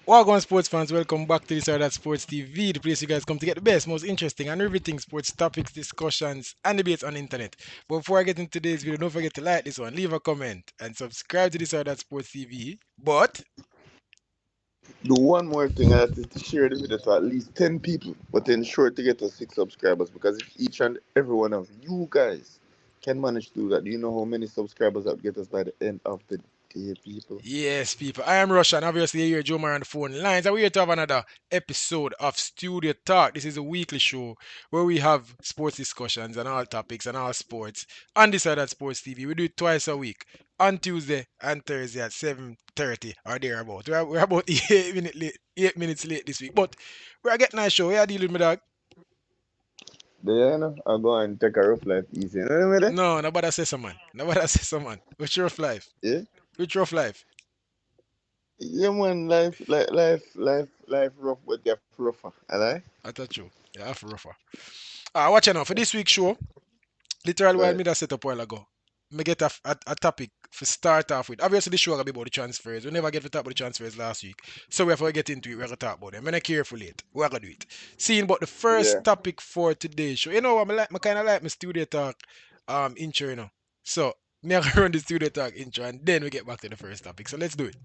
Welcome, sports fans. Welcome back to this or that Sports TV, the place you guys come to get the best, most interesting, and everything sports topics, discussions, and debates on the internet. But before I get into today's video, don't forget to like this one, leave a comment, and subscribe to this or that Sports TV. But Do one more thing, and that is to share the video to at least 10 people, but ensure to get us 6 subscribers, because if each and every one of you guys can manage to do that, do you know how many subscribers that would get us by the end of the day, people? yes, people, I am Russian. Obviously, you're Joe on the phone lines, and we're here to have another episode of Studio Talk. This is a weekly show where we have sports discussions and all topics and all sports on this side of Sports TV. We do it twice a week on Tuesday and Thursday at 7:30 or thereabout. We're about 8 minutes late this week, but we're getting a nice show. We are dealing with that. There, you know, I'll go and take a rough life easy. You know what I mean? No, nobody says so, man. Nobody says so, man. Which rough life? Yeah? Which rough life? Yeah, man, life rough, but get rougher. Alright? I thought you. Yeah, half rougher. Watch out now. For this week's show, literally while Right. me that set up a while ago, me get a topic for start off with. Obviously, the show gonna be about the transfers. We never get to talk about the transfers last week, so we have to get into it. We're gonna talk about them. I'm not careful late. We're gonna do it. Seeing but the Yeah. first topic for today's show. You know what? I kind of like my studio talk intro. You know, so me I gonna run the studio talk intro, and then we get back to the first topic. So let's do it.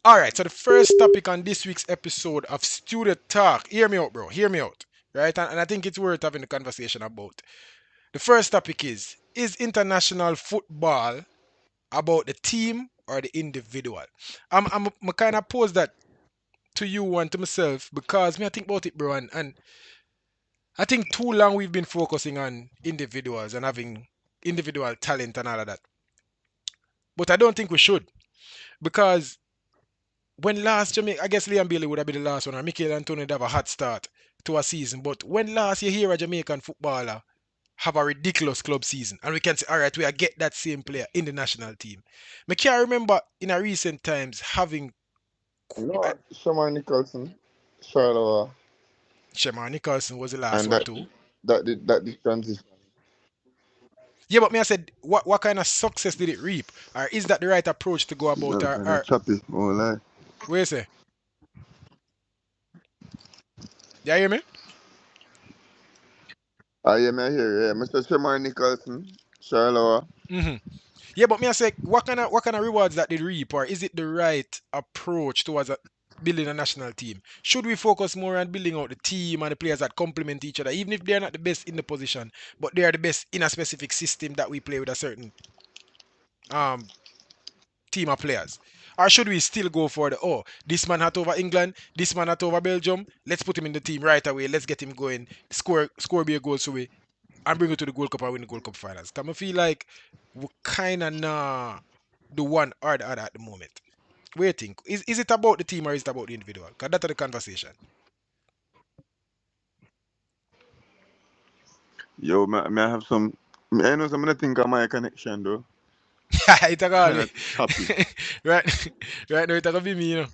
All right, so the first topic on this week's episode of Studio Talk, hear me out, bro, hear me out, right? And I think it's worth having a conversation about. The first topic is international football about the team or the individual? I'm kind of pose that to you and to myself because me I think about it, bro, and I think too long we've been focusing on individuals and having individual talent and all of that. But I don't think we should because when last Jamaica, I guess Liam Bailey would have been the last one, or Mikel Antonio would have a hot start to a season. But when last you hear a Jamaican footballer have a ridiculous club season, and we can say, all right, we are get that same player in the national team. I can't remember in a recent times having You know what? Shamar Nicholson, Charlotte, Shema Nicholson was the last and one too. that the transition. Yeah, but me I said, what kind of success did it reap, or is that the right approach to go about, Signal kind of or choppy, oh lie. where you say? You hear me? Ah, yeah, me hear, yeah. Mr. Shamar Nicholson, Charlotte. hmm Yeah, but me I say, what kind of rewards that did reap, or is it the right approach towards building a national team? Should we focus more on building out the team and the players that complement each other, even if they're not the best in the position, but they are the best in a specific system that we play with a certain um team of players? Or should we still go for the this man had over England, this man had over Belgium, let's put him in the team right away, let's get him going, score be a goal so we and bring it to the Gold Cup and win the Gold Cup finals. Cause I feel like we kinda nah the one or the other at the moment. What do you think? Is it about the team or is it about the individual? Cause that's the conversation. Yo, may I have some. I know some of the think of my connection though. It a call Kind me. of choppy. right, right now it a gonna be me, you know.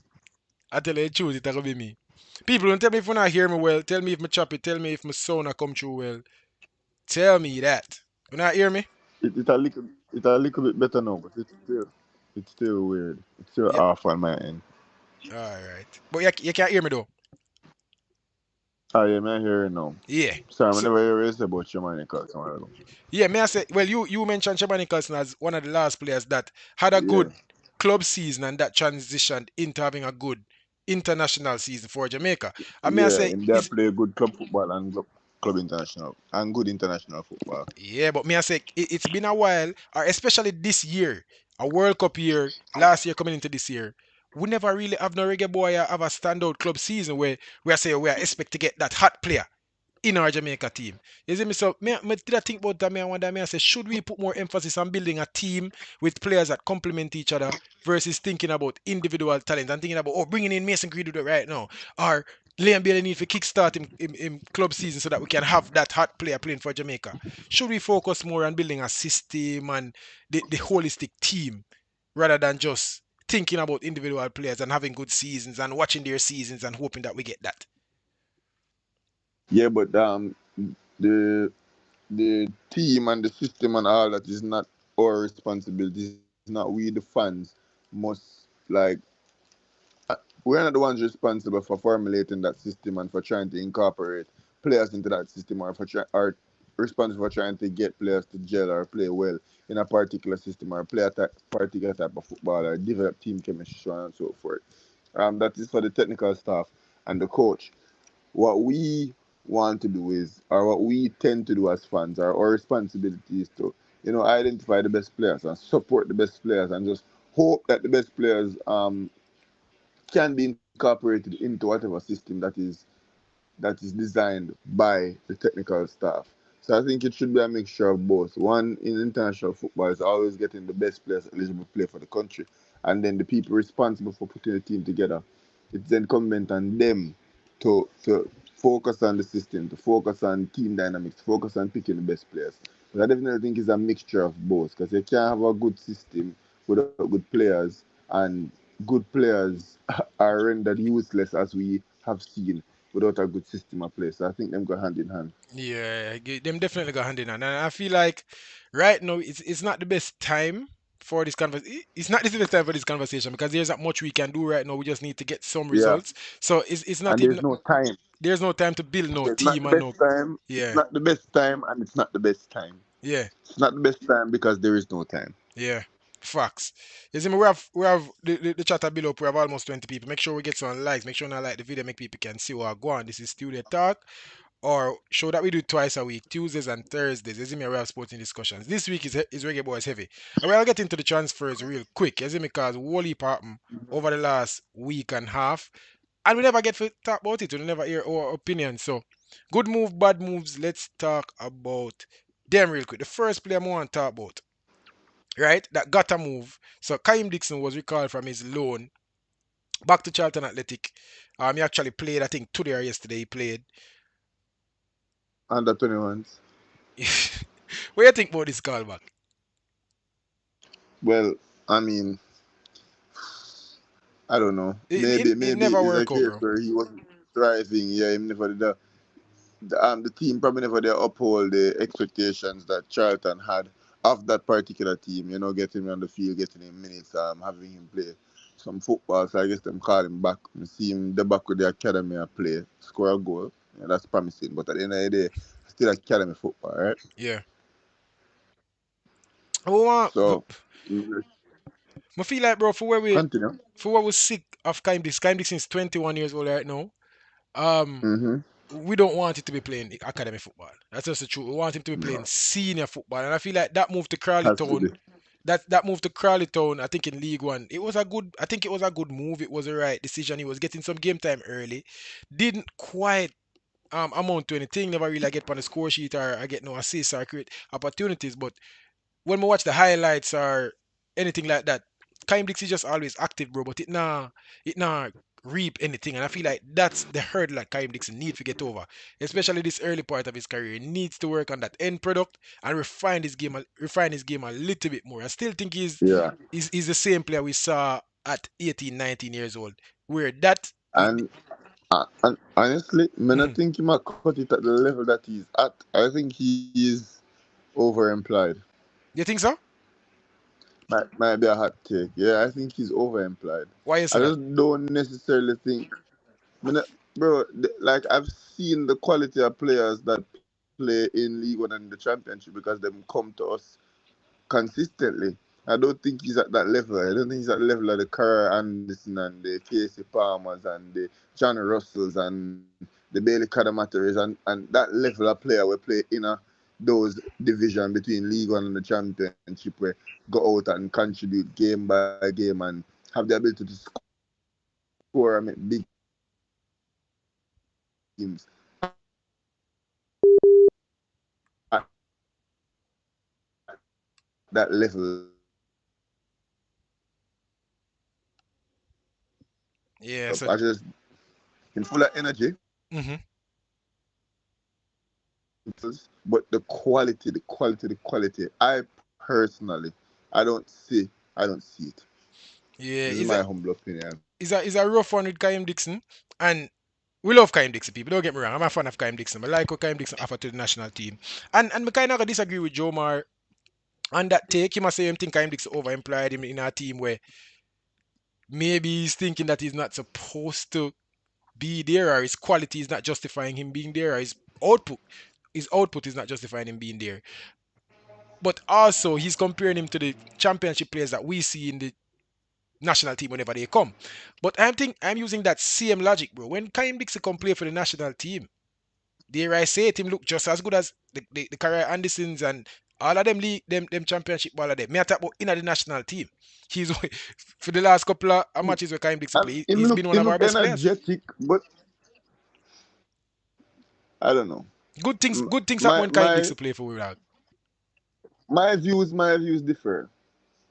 I tell you the truth, it a gonna be me. People don't tell me if you not hear me well. Tell me if my choppy. Tell me if my sound a come through well. Tell me that. You not hear me? It a little bit better now, but it's still weird. It's still Yeah. off on my end. All right. But you can't hear me though. Ah, yeah, me I hear it now. Yeah. Sorry, I So never hear you about Shamar Nicholson. While ago. yeah, may I say, well, you mentioned Shabani Nicholson as one of the last players that had a Yeah, good club season and that transitioned into having a good international season for Jamaica. And may I yeah, say, and they is play good club football and club international and good international football. yeah, but may I say, it's been a while, or especially this year, a World Cup year, last year coming into this year. We never really have no reggae boy have a standout club season where we are saying we are expect to get that hot player in our Jamaica team. You see me? So me did I think about that me and wonder me I say should we put more emphasis on building a team with players that complement each other versus thinking about individual talent and thinking about bringing in Mason Greenwood right now or Liam Bailey need to kickstart in club season so that we can have that hot player playing for Jamaica. Should we focus more on building a system and the holistic team rather than just thinking about individual players and having good seasons and watching their seasons and hoping that we get that? Yeah, but the the team and the system and all that is not our responsibility. It's not we the fans must like we're not the ones responsible for formulating that system and for trying to incorporate players into that system or responsible for trying to get players to gel or play well in a particular system or play a particular type of football or develop team chemistry so on and so forth. That is for the technical staff and the coach. What we want to do is, or what we tend to do as fans, or our responsibility is to, identify the best players and support the best players and just hope that the best players can be incorporated into whatever system that is designed by the technical staff. So I think it should be a mixture of both. One, in international football, is always getting the best players eligible to play for the country, and then the people responsible for putting the team together. It's incumbent on them to focus on the system, to focus on team dynamics, to focus on picking the best players. But I definitely think it's a mixture of both because you can't have a good system without good players, and good players are rendered useless as we have seen without a good system of play. So I think them go hand in hand. Yeah, them definitely go hand in hand. And I feel like right now it's not the best time for this conversation. It's not the best time for this conversation because there's not much we can do right now. We just need to get some Yeah, results. So it's not and there's even no time. there's no time to build no It's not team the and best no time. It's yeah, not the best time, and it's not the best time. yeah. It's not the best time because there is no time. Yeah, facts. You see me, we have the chatter below. We have almost 20 people. Make sure we get some likes. Make sure you like the video. Make people can see what I go on. This is Studio Talk, or show that we do twice a week, Tuesdays and Thursdays. You see me, we have sporting discussions. This week is Reggae Boys heavy. And we'll get into the transfers real quick. You see me, because Wally happened over the last week and a half, and we never get to talk about it. We never hear our opinion. So, good move, bad moves. Let's talk about them real quick. The first player I want to talk about, right? That got a move. So Kaim Dixon was recalled from his loan back to Charlton Athletic. He actually played, I think, today or yesterday he played. Under 21s. What do you think about this callback? Well, I mean, I don't know. It, it, Maybe it maybe never it's a work out, case bro. where he wasn't thriving. Yeah, him never did the team probably never did uphold the expectations that Charlton had of that particular team. Getting him on the field, getting him minutes, having him play some football. So I guess them call him back. I see him the back with the academy and play, score a goal. Yeah, that's promising. But at the end of the day, still academy football, right? Yeah. Oh, So mm, I feel like, bro, continue. for where we sick of Kaim Dixon is 21 years old right now. Um, Mm-hmm. we don't want it to be playing academy football. That's just the truth. We want him to be playing No, senior football, and I feel like that move to Crawley has to Town, be. that move to Crawley Town, I think in League One, it was a good. I think it was a good move. It was the right decision. He was getting some game time early. Didn't quite amount to anything. Never really get on the score sheet or I get no assists or create opportunities. But when we watch the highlights or anything like that, Kaim Dix is just always active, bro. But it nah reap anything, and I feel like that's the hurdle that Kaim Dixon need to get over, especially this early part of his career. He needs to work on that end product and refine his game a little bit more. I still think Yeah. he's the same player we saw at 18, 19 years old, where that we. And honestly, I Mhm. not think he might cut it at the level that he's at. I think he is overemployed. You think so? Might be a hot take. Yeah, I think he's overemployed. Why you say I that? just don't necessarily think, bro. Like I've seen the quality of players that play in League One and the Championship because them come to us consistently. I don't think he's at that level. I don't think he's at the level of the Carter Anderson and the Casey Palmers and the Johnny Russells and the Bailey Cadamateries and that level of player we play in those division between League One and the Championship where go out and contribute game by game and have the ability to score and make big impact on teams at that level. I don't think he's at that level. Yeah, I so just in full of energy, hmm but the quality. I personally, I don't see it. yeah, This is my humble opinion. is a rough one with Kaim Dixon, and We love Kaim Dixon, people. Don't get me wrong. I'm a fan of Kaim Dixon. I like what Kaim Dixon offered to the national team. And I kind of disagree with Jomar on that take. He must say him think Kaim Dixon overemployed him in a team where maybe he's thinking that he's not supposed to be there, or his quality is not justifying him being there, or output his output is not justifying him being there. But also he's comparing him to the championship players that we see in the national team whenever they come. But I'm using that same logic, bro. When Kaim Dixon come play for the national team, dare I say it, him look just as good as the Career Andersons and all of them league, them championship ball of them. Me I talk about in the national team. He's for the last couple of matches where Kaim Dixon And play, him he's look been one him of our look best players. energetic, but I don't know. Good things happen My when Kaim my Dixon play for we dog. my views differ.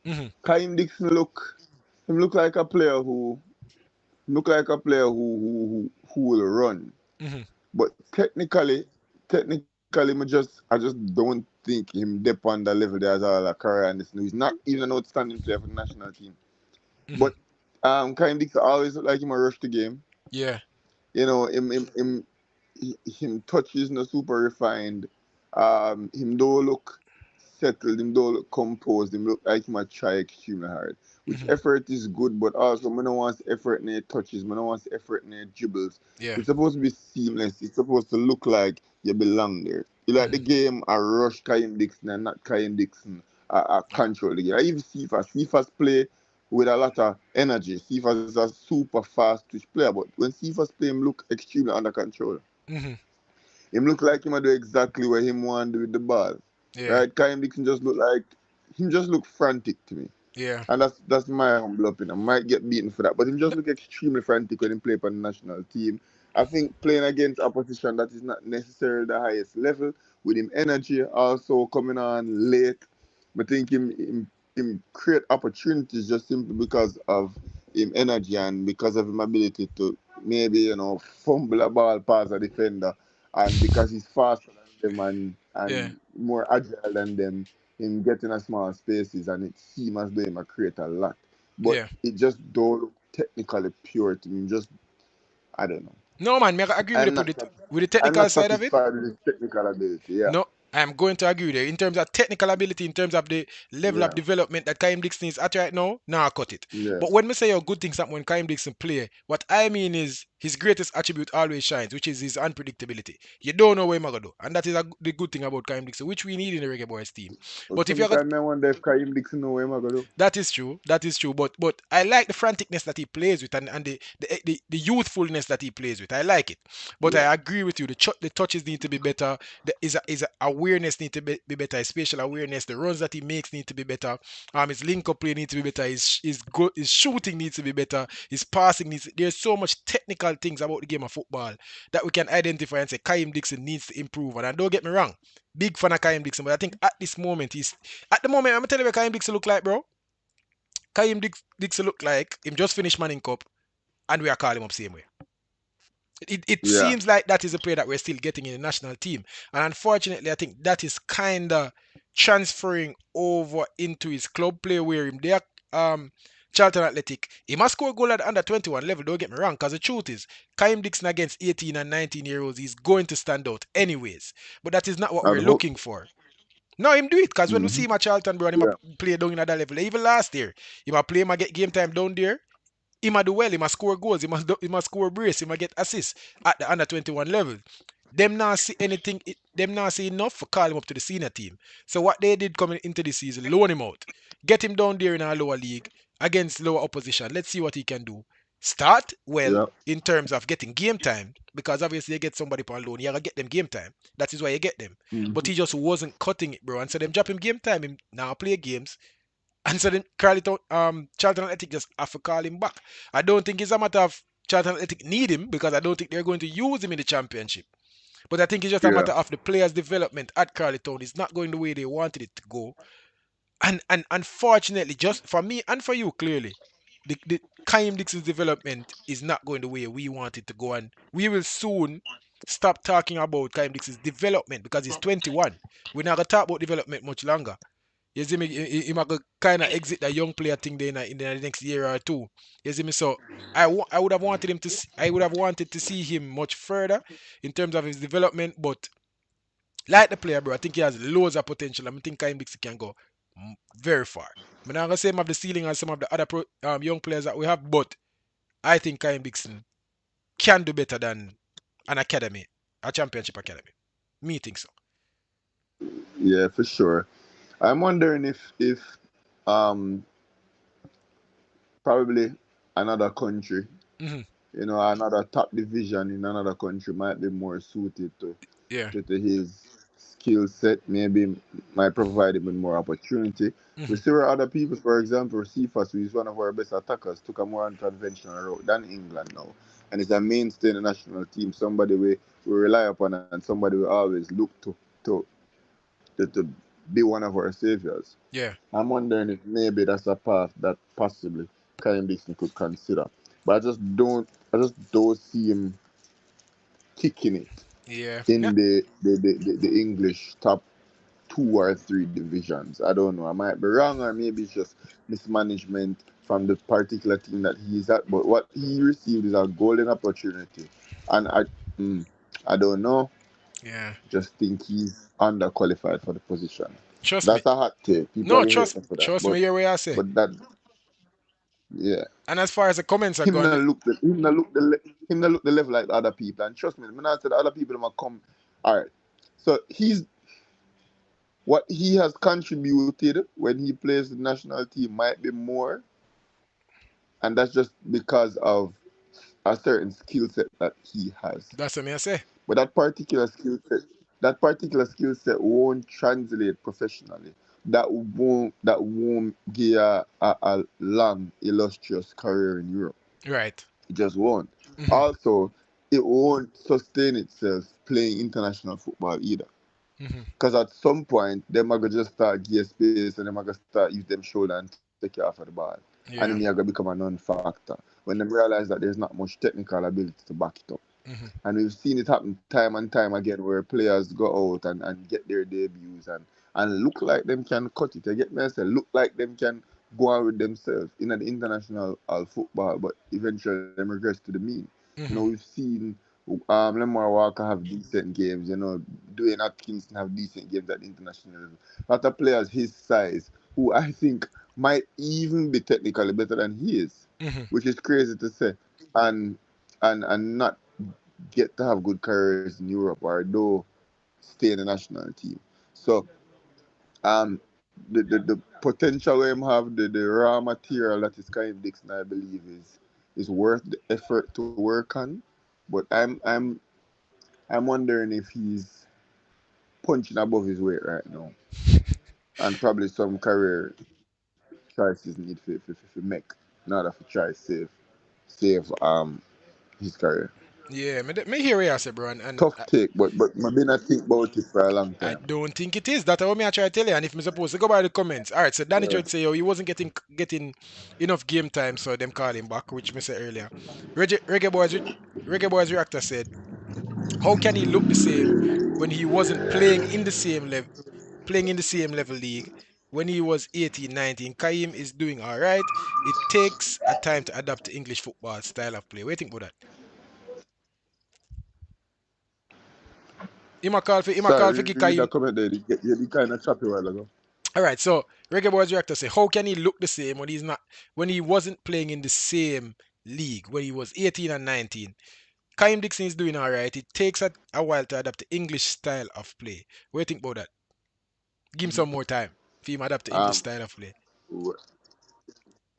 Mm-hmm, Kyle Dixon look like a player who will run. mm-hmm, But technically, I just don't think him dep on the level there's all a career and this. He's not even an outstanding player for the national team. mm-hmm. But Kyle Dixon always look like him a rush the game. Yeah. You know, him touch is not super refined. Him don't look settled. Him don't look composed. Him look like him a try extremely hard. Which Mm-hmm, effort is good, but also I don't want effort in the touches. I don't want effort in the dribbles. yeah. It's supposed to be seamless. It's supposed to look like you belong there. You like the Mm-hmm. game a rush Kyle Dixon and not Kyle Dixon a control the game. I even Cephas play with a lot of energy. Cephas is a super fast twitch player, but when Cephas play him look extremely under control. Mm-hmm. Him look like him a do exactly what him want to do with the ball. Yeah. Right? Kyle Dixon just look like him just look frantic to me. Yeah. And that's my humble opinion. I might get beaten for that. But him just look extremely frantic when he play for the national team. I think playing against opposition that is not necessarily the highest level, with him energy also coming on late. I think him create opportunities just simply because of him energy and because of him ability to maybe, fumble a ball past a defender, and because he's faster than them Yeah. and more agile than them, him getting a small spaces, and it seems as though him a create a lot. But Yeah. it just don't look technically pure to me. Just I don't know. No man, me I agree with I'm you not with the I'm technical not side of it. satisfied with his technical ability. Yeah. No, I'm going to agree there. In terms of technical ability, in terms of the level of Yeah. development that Kaim Dixon is at right now, nah, I cut it. Yeah. But when we say your good things happen when Kaim Dixon play, what I mean is his greatest attribute always shines, which is his unpredictability. You don't know where he's going to do. And that is the good thing about Kaim Dixon, which we need in the Reggae Boys team. But But if you're sometimes I wonder if Karim Dixon know what I'm gonna do. that is true. That is true. But I like the franticness that he plays with and the youthfulness that he plays with. I like it. But Yeah. I agree with you. The touches need to be better. His awareness need to be better. His spatial awareness. The runs that he makes need to be better. His link up play needs to be better. His shooting needs to be better. His passing needs. There's so much technical things about the game of football that we can identify and say Kaim Dixon needs to improve. And don't get me wrong, big fan of Kaim Dixon, but I think at this moment at the moment I'm gonna tell you what Kaim Dixon look like, bro. Dixon look like him just finished Manning Cup and we are calling him up same way. It Yeah. seems like that is a player that we're still getting in the national team. And unfortunately, I think that is kind of transferring over into his club play where him there, Charlton Athletic. He must score a goal at the under 21 level, don't get me wrong, because the truth is, Kaim Dixon against 18 and 19-year-olds is going to stand out anyways. But that is not what I'd we're hope. looking for. No, him do it, because when we see Hmm. him at Charlton, bro, and him Yeah. a play down in that level, even last year, he might play him a get game time down there, he might do well, he must score goals, he must score brace, he might get assists at the under 21 level. Them not see anything, them not see enough for call him up to the senior team. So what they did coming into the season, loan him out, get him down there in our lower league against lower opposition. Let's see what he can do. Start well Yeah. in terms of getting game time, because obviously you get somebody on loan, you gotta get them game time. That is why you get them. But Hmm. he just wasn't cutting it, bro. And so them drop him game time, him now play games, and so then Charlton Athletic just have to call him back. I don't think it's a matter of Charlton Athletic need him, because I don't think they're going to use him in the championship. But I think it's just a Yeah. matter of the players' development at Carleton. It's not going the way they wanted it to go. And unfortunately, just for me and for you, clearly, the Kaim Dixon's development is not going the way we want it to go. And we will soon stop talking about Kaim Dixon's development because he's 21. We're not going to talk about development much longer. You see me, he might kind of exit the young player thing there in the next year or two. You see me, so I would have wanted him to I would have wanted to see him much further in terms of his development, but like the player, bro, I think he has loads of potential. I think Kyle Dixon can go very far. I'm not gonna say him have the ceiling as some of the other young players that we have, but I think Kyle Dixon can do better than an academy, a championship academy. Me think so. Yeah, for sure. I'm wondering if um probably another country, Hmm. another top division in another country might be more suited Yeah. to his skill set. Maybe might provide him with more opportunity. We Hmm. see where other people, for example, Cephas, who is one of our best attackers, took a more unconventional route than England now. And it's a mainstay in the national team, somebody we rely upon and somebody we always look to, to be one of our saviors. Yeah. I'm wondering if maybe that's a path that possibly Kyle Dixon could consider. But I just don't see him kicking it Yeah. Yeah. in the English top 2 or 3 divisions. I don't know. I might be wrong, or maybe it's just mismanagement from the particular team that he's at. But what he received is a golden opportunity, and mm, I don't know. Yeah. Just think he's underqualified for the position. Trust me. That's a hot take. People No, will hate me for that, trust me. Hear what I say. but that yeah. And as far as the comments are Him gone, not look the him not look the level like the other people. And trust me, when I said the other people might come. All right. So what he has contributed when he plays the national team might be more, and that's just because of a certain skill set that he has. that's what me I say. But that particular skill set won't translate professionally. That won't give a long illustrious career in Europe. Right. It just won't. Hmm. Also, it won't sustain itself playing international football either. Hmm. Because at some point, them are going to just start give space and them are going to start use them shoulder and take you off of the ball. And then you're Yeah. going to become a non-factor. When them realize that there's not much technical ability to back it up. Hmm. And we've seen it happen time and time again where players go out and get their debuts and look like them can cut it. You get me? I say, look like them can go on with themselves in the international football, but eventually them regress to the mean. We've Hmm. seen Lemar Walker have decent games. Dwayne Atkinson have decent games at the international level. A lot of players his size who I think might even be technically better than he is, Hmm. which is crazy to say. And and not get to have good careers in Europe or though stay in the national team. So the potential we have, the raw material that is kind of Dixon, I believe is worth the effort to work on. But I'm wondering if he's punching above his weight right now, and probably some career choices need to make in order to try save his career. Yeah. Me hear what you say, bro. And Tough take, but I've been a think about it for a long I time. don't think it is. That's what me I try to tell you. And if I'm supposed to go by the comments, all right. So Danny Yeah. tried to say, oh, he wasn't getting enough game time, so them call him back, which me said earlier. Reggae Boys reactor said, how can he look the same when he wasn't playing in the same level league when he was 18, 19? Kaim is doing all right. It takes a time to adapt to English football style of play. What do you think about that? He might call for Sorry, read that Kaim. comment there. You kind of choppy a while ago. All right, so Reggae Boys reactor say, how can he look the same when he wasn't playing in the same league when he was 18 and 19? Kaim Dixon is doing all right. It takes a while to adapt to English style of play. What do you think about that? Give him some more time for him adapt to English Um, style of play. w-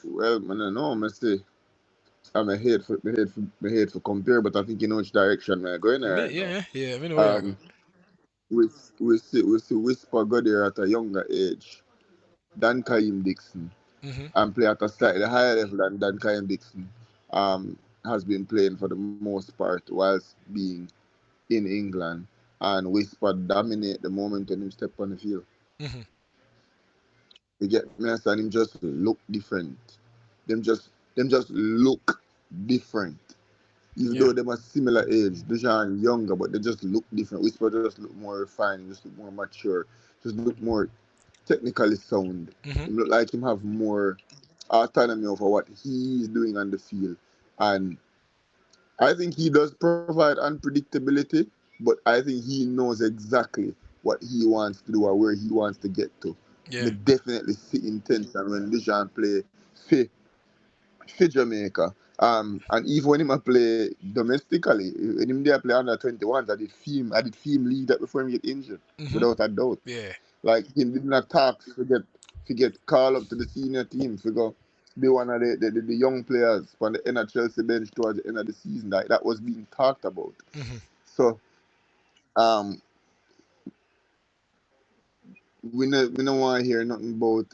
well, man, I know, I say I'm ahead for compare, but I think you know which direction we're going in right now. Yeah, yeah, we know where you're going. Um, we see Whisper got there at a younger age than Kaim Dixon Hmm. and play at a slightly higher level than Kaim Dixon. Has been playing for the most part whilst being in England, and Whisper dominate the moment when him step on the field. Hmm. You get me? And him just look different. Them just look different. Even Yeah, though them are similar age, Dejan younger, but they just look different. Whisper just look more refined, just look more mature, just look more technically sound. Mm-hmm. Him look like him have more autonomy over what he's doing on the field. And I think he does provide unpredictability, but I think he knows exactly what he wants to do or where he wants to get to. Me Yeah. definitely see intention when DUJUAN play for Jamaica. And even when him a play domestically, when him there play under 21s, I did feel him lead that before him get injured, Mm-hmm. without a doubt. Yeah. Like him didn't attack to get called up to the senior team to go be one of the young players from the end of Chelsea bench towards the end of the season. That was being talked about. Mm-hmm. So um we don't want to hear nothing about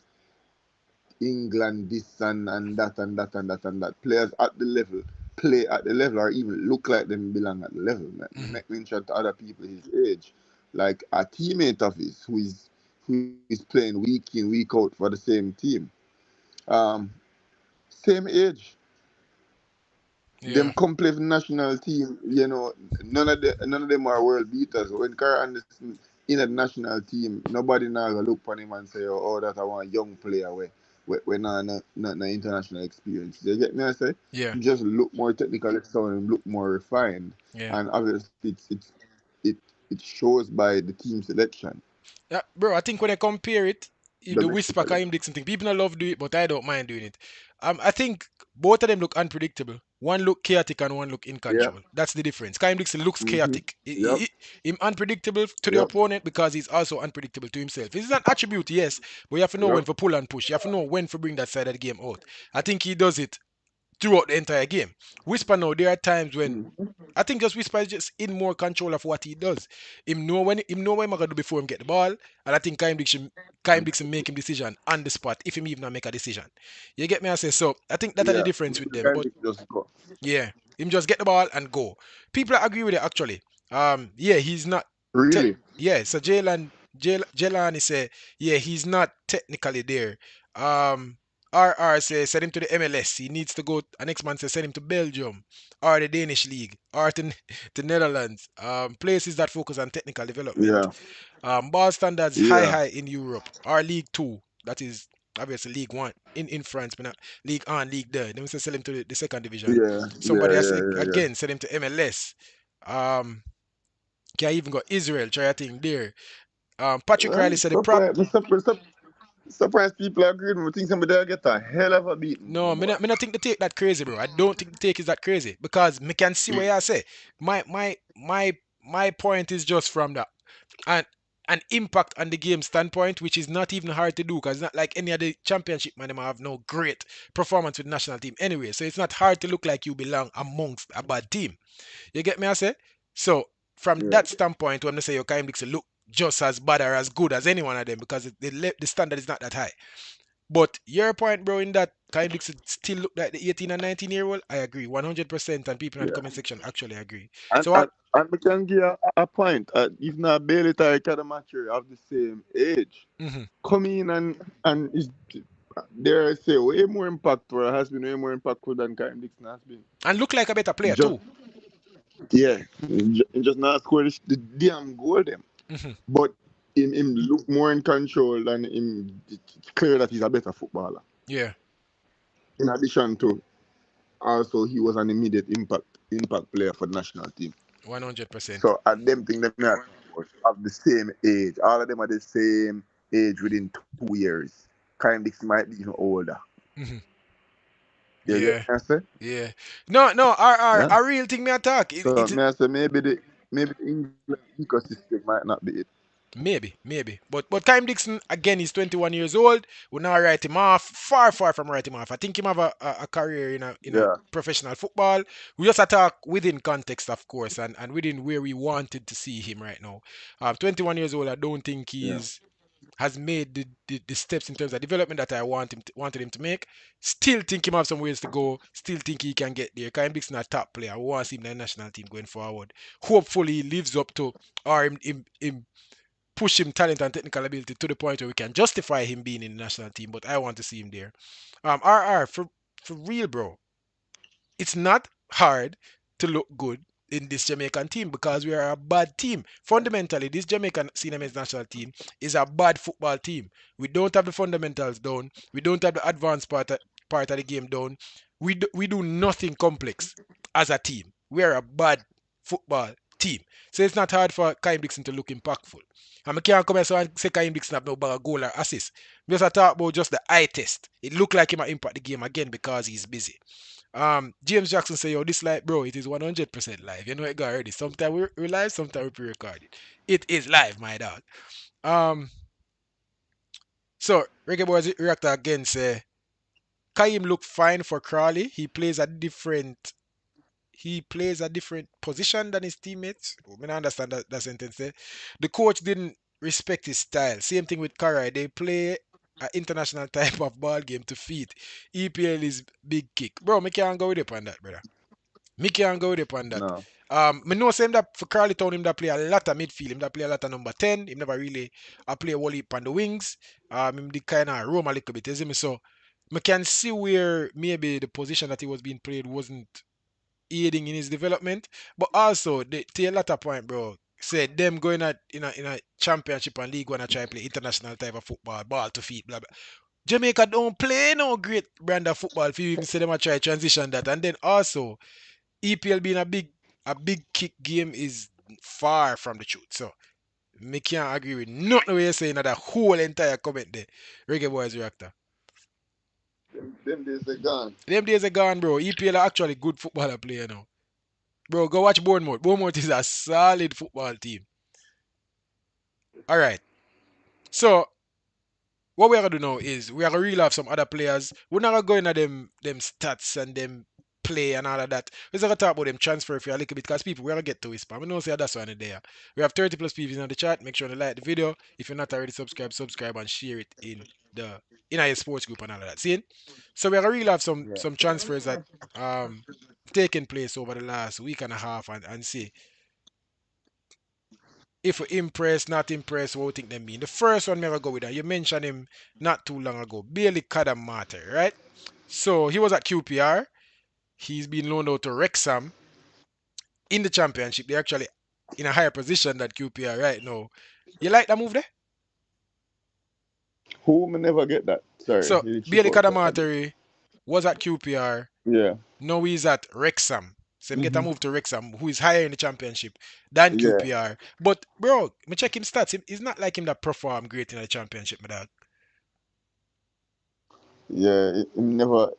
England this and that and that and that and that. Players at the level play at the level or even look like them belong at the level. Mm-hmm. Make mention to other people his age. Like a teammate of his who is playing week in, week out for the same team. Um Same age. Them Yeah. come play for national team, none of them are world beaters. When Carl Anderson in a national team, nobody now gonna look upon him and say, oh, that I want a young player where not international experience. You get me? I say, Yeah. just look more technical sound and look more refined. Yeah. And obviously, it it shows by the team selection Yeah, bro, I think when I compare it, if the Whisper domestically. Kaim Dixon thing, people don't love do it, but I don't mind doing it. I think both of them look unpredictable. One look chaotic and one look in Yeah. control. That's the difference. Kaim Dixon looks Mm-hmm. chaotic. Yep. Him unpredictable to the Yep. opponent because he's also unpredictable to himself. It's an attribute, yes, but you have to know when Yep. to pull and push. You have to know when to bring that side of the game out. I think he does it throughout the entire game. Whisper now, there are times when Mm-hmm. I think just Whisper is just in more control of what he does. Him know what him gonna do before him get the ball, and I think Kyle Dixon make him decision on the spot if him even make a decision. You get me? I say so. I think that are the Yeah. difference with The them. guy But just go. yeah, him just get the ball and go. People agree with it actually. Yeah, he's not. Te- Really? yeah, so Jelani say, yeah, he's not technically there. RR say send him to the MLS. He needs to go. And next man say send him to Belgium or the Danish league or to the Netherlands. Places that focus on technical development. Yeah. Ball standards Yeah. high in Europe or League Two. That is obviously League One in France, but not League On, League There. Then we say sell him to the second division. Yeah, yeah, Somebody I yeah, say yeah, yeah. again, sell him to MLS. Um, can even go Israel, try a thing there. Patrick Riley Well, said the prop. surprised people agree with me. I think somebody will get a hell of a beating, No, my me boy. not, me not think the take that crazy, bro. I don't think the take is that crazy because me can see where I say. My point is just from that and an impact on the game standpoint, which is not even hard to do because it's not like any other championship man them have no great performance with the national team anyway. So it's not hard to look like you belong amongst a bad team. You get me? I say. So from Yeah. that standpoint, when they say your Kaim Dixon look just as bad or as good as any one of them because the standard is not that high. But your point, bro, in that Kyle Dixon still look like the 18 and 19-year-old, I agree 100%, and people in the Yeah. comment section actually agree. And, So what? and, and we can give a point. If not Bailey Tyre Cadamacher of the same age, Hmm. come in and is dare I say way more impactful, has been way more impactful than Kyle Dixon has been. And look like a better player Just too. yeah, just not score the damn goal them. Hmm. But him look more in control and him it's clear that he's a better footballer. Yeah, In addition to also he was an immediate impact player for the national team. 100%. So at them thing them not of the same age. All of them are the same age within 2 years. Kind Dix might be even older. Hmm. You get Yeah, me I say? yeah. No, no. R Yeah. a real thing me attack. So It's me I say maybe the England ecosystem might not be it. maybe. But Time Dixon again is 21 years old. We now write him off. Far from write him off. I think him have a career in a Yeah. professional football. We just attack within context, of course, and within where we wanted to see him right now. 21 years old. I don't think Yeah. he's has made the steps in terms of development that I wanted him to make. Still think him have some ways to go. Still think he can get there. Kyle Dixon a top player. We want to see him in the national team going forward. Hopefully he lives up to or him push him talent and technical ability to the point where we can justify him being in the national team. But I want to see him there. RR for real, bro. It's not hard to look good. in this Jamaican team because we are a bad team. Fundamentally, this Jamaican senior men's national team is a bad football team. We don't have the fundamentals down. We don't have the advanced part of the game down. We do nothing complex as a team. We are a bad football team. So it's not hard for Kaim Dixon to look impactful. And I can't come here so and say Kaim Dixon have no bag of goal or assist. Because I talk about just the eye test. It looked like he might impact the game again because he's busy. James Jackson say, yo, this live, bro, it is 100% live. You know it got already. Sometimes we live, sometimes we pre-record it. It is live, my dog. Um, so Reggae Boys reactor again say, Kaim look fine for Crawley. He plays a different position than his teammates. I mean, I understand that sentence there. The coach didn't respect his style. Same thing with Karai. They play an international type of ball game to feed. EPL is big kick. Bro, me can't go with it on that, brother. Me can't go with it on that. No. Me know same that for Carly Town him that play a lot of midfield. Him that play a lot of number 10. Him never really play a whole heap on the wings. Him the kind of roam a little bit, you see me? So me can see where maybe the position that he was being played wasn't aiding in his development. But also, to a latter point, bro, said them going at in a championship and league when I try to play international type of football, ball to feet, blah blah. Jamaica don't play no great brand of football if you even say them a try transition that. And then also EPL being a big kick game is far from the truth. So me can't agree with nothing you're saying that whole entire comment there. Reggae Boys reactor. Them days they gone. Them days are gone, bro. EPL are actually good footballer player now. Bro, go watch Bournemouth. Bournemouth is a solid football team. All right. So what we are gonna do now is we are gonna reel off some other players. We're not gonna go into them stats and them play and all of that. We're just gonna talk about them transfer for a little bit because people we're gonna get to whisper. We know say that's one there. We have 30 plus people in the chat. Make sure to like the video. If you're not already subscribe and share it in our sports group and all of that. See? So we're gonna reel off some Yeah. some transfers that um taken place over the last week and a half and see if we impress, not impress, what we think they mean. The first one, me gonna go with that. You mentioned him not too long ago, Bailey Kadamate, right? So he was at QPR. He's been loaned out to Wrexham in the championship. They're actually in a higher position than QPR right now. You like that move there? Who me never get that? Sorry, So you chip Bailey out there a bit. Kadamate was at QPR. Yeah. Now he's at Wrexham. So him get a Hmm. move to Wrexham, who is higher in the championship than Yeah. QPR. But bro, me check him stats. It's not like him that perform great in the championship, my dog. Yeah. Him never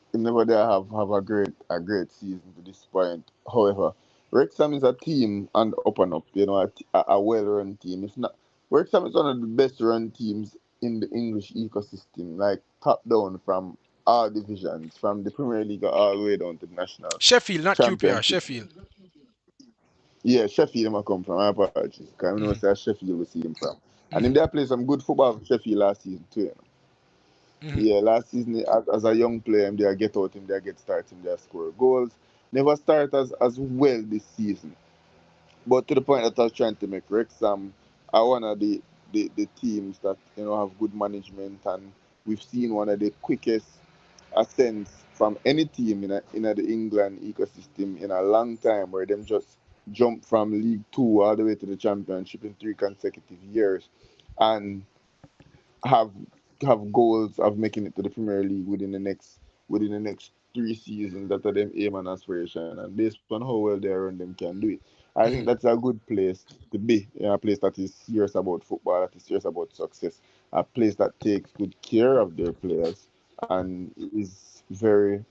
there have a great season to this point. However, Wrexham is a team and up and up. A well-run team. If not, Wrexham is one of the best-run teams in the English ecosystem. Like top down from all divisions, from the Premier League all the way down to the national Sheffield, not QPR. championship. Sheffield. Yeah, Sheffield him a come from. My apologies. Because I know Hmm. say Sheffield we see him from. And him Hmm. there play some good football for Sheffield last season too. Hmm. Yeah, last season as a young player, him there get out, him there get start, him there score goals. Never start as well this season. But to the point that I was trying to make, Wrexham are one of the teams that have good management, and we've seen one of the quickest ascents from any team in a the England ecosystem in a long time, where them just jump from League Two all the way to the Championship in 3 consecutive years, and have have goals of making it to the Premier League within the next 3 seasons. That are them aim and aspiration, and based on how well they run, them can do it. I think Hmm. that's a good place to be, in a place that is serious about football, that is serious about success, a place that takes good care of their players and is very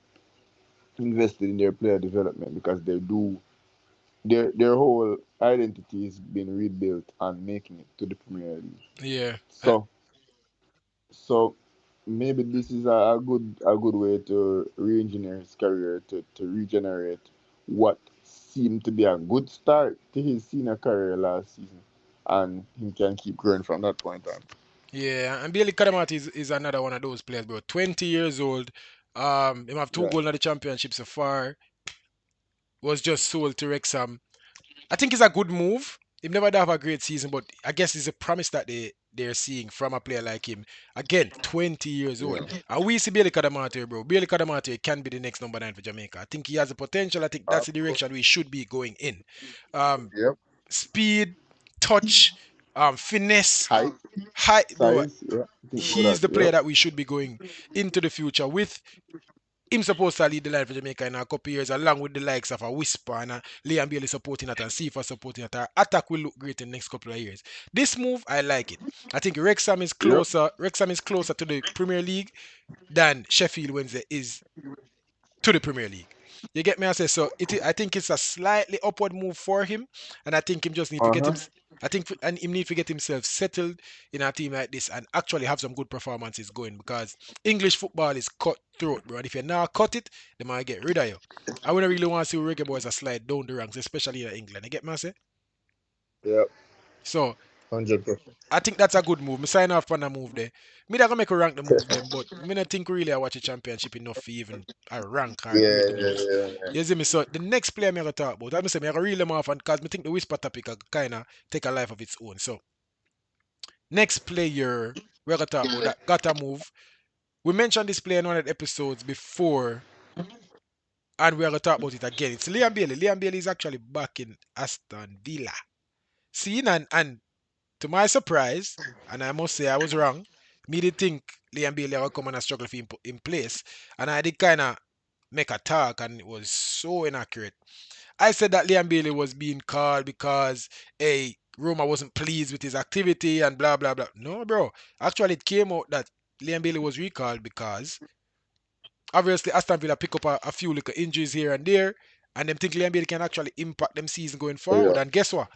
invested in their player development, because they do their whole identity is being rebuilt and making it to the Premier League. Yeah. So So maybe this is a good way to re-engineer his career, to regenerate what seemed to be a good start to his senior career last season, and he can keep growing from that point on. Yeah. And Bailey Kadamat is another one of those players, bro. 20 years old. Him have two Yeah. goals in the championship so far. Was just sold to Wrexham. I think it's a good move. He never have a great season, but I guess it's a promise that they're seeing from a player like him. Again, 20 years old. Yeah. And we see Bailey Kadamate, bro. Bailey Kadamate can be the next number 9 for Jamaica. I think he has the potential. I think that's the direction we should be going in. Um, Yep. Speed, touch, finesse, Height, height, bro. size. Yeah. I think about He's that. the player Yep. that we should be going into the future with. Him supposed to lead the line for Jamaica in a couple years, along with the likes of a Whisper and a Liam Bailey supporting it and Sifa supporting it. Our attack will look great in the next couple of years. This move, I like it. I think Wrexham is Yep. closer. Wrexham is closer to the Premier League than Sheffield Wednesday is to the Premier League. You get me? I say so. I think it's a slightly upward move for him, and I think him just need to Uh get him. huh. I think and him need to get himself settled in a team like this and actually have some good performances going because English football is cutthroat, bro. And if you now cut it, they might get rid of you. I wouldn't really want to see Reggae Boys a slide down the ranks, especially in England. You get me? I say Yep. so. 100%. I think that's a good move. Me sign off on a move there. Me not gonna make a rank the move them, but me not think really I watch a championship enough for even a rank or Yeah, rate the yeah, moves. yeah, yeah. You see me? So the next player me gonna talk about, I say me gonna reel them off and cause me think the whisper topic kinda take a life of its own. So next player we're gonna talk about that got a move. We mentioned this player in one of the episodes before, and we're gonna talk about it again. It's Liam Bailey. Liam Bailey is actually back in Aston Villa. Seeing and to my surprise, and I must say I was wrong, me did think Liam Bailey would come and struggle for in place. And I did kind of make a talk and it was so inaccurate. I said that Liam Bailey was being called because Roma wasn't pleased with his activity and blah blah blah. No, bro. Actually it came out that Liam Bailey was recalled because obviously Aston Villa pick up a few little injuries here and there, and them think Liam Bailey can actually impact them season going forward. Yeah. And guess what?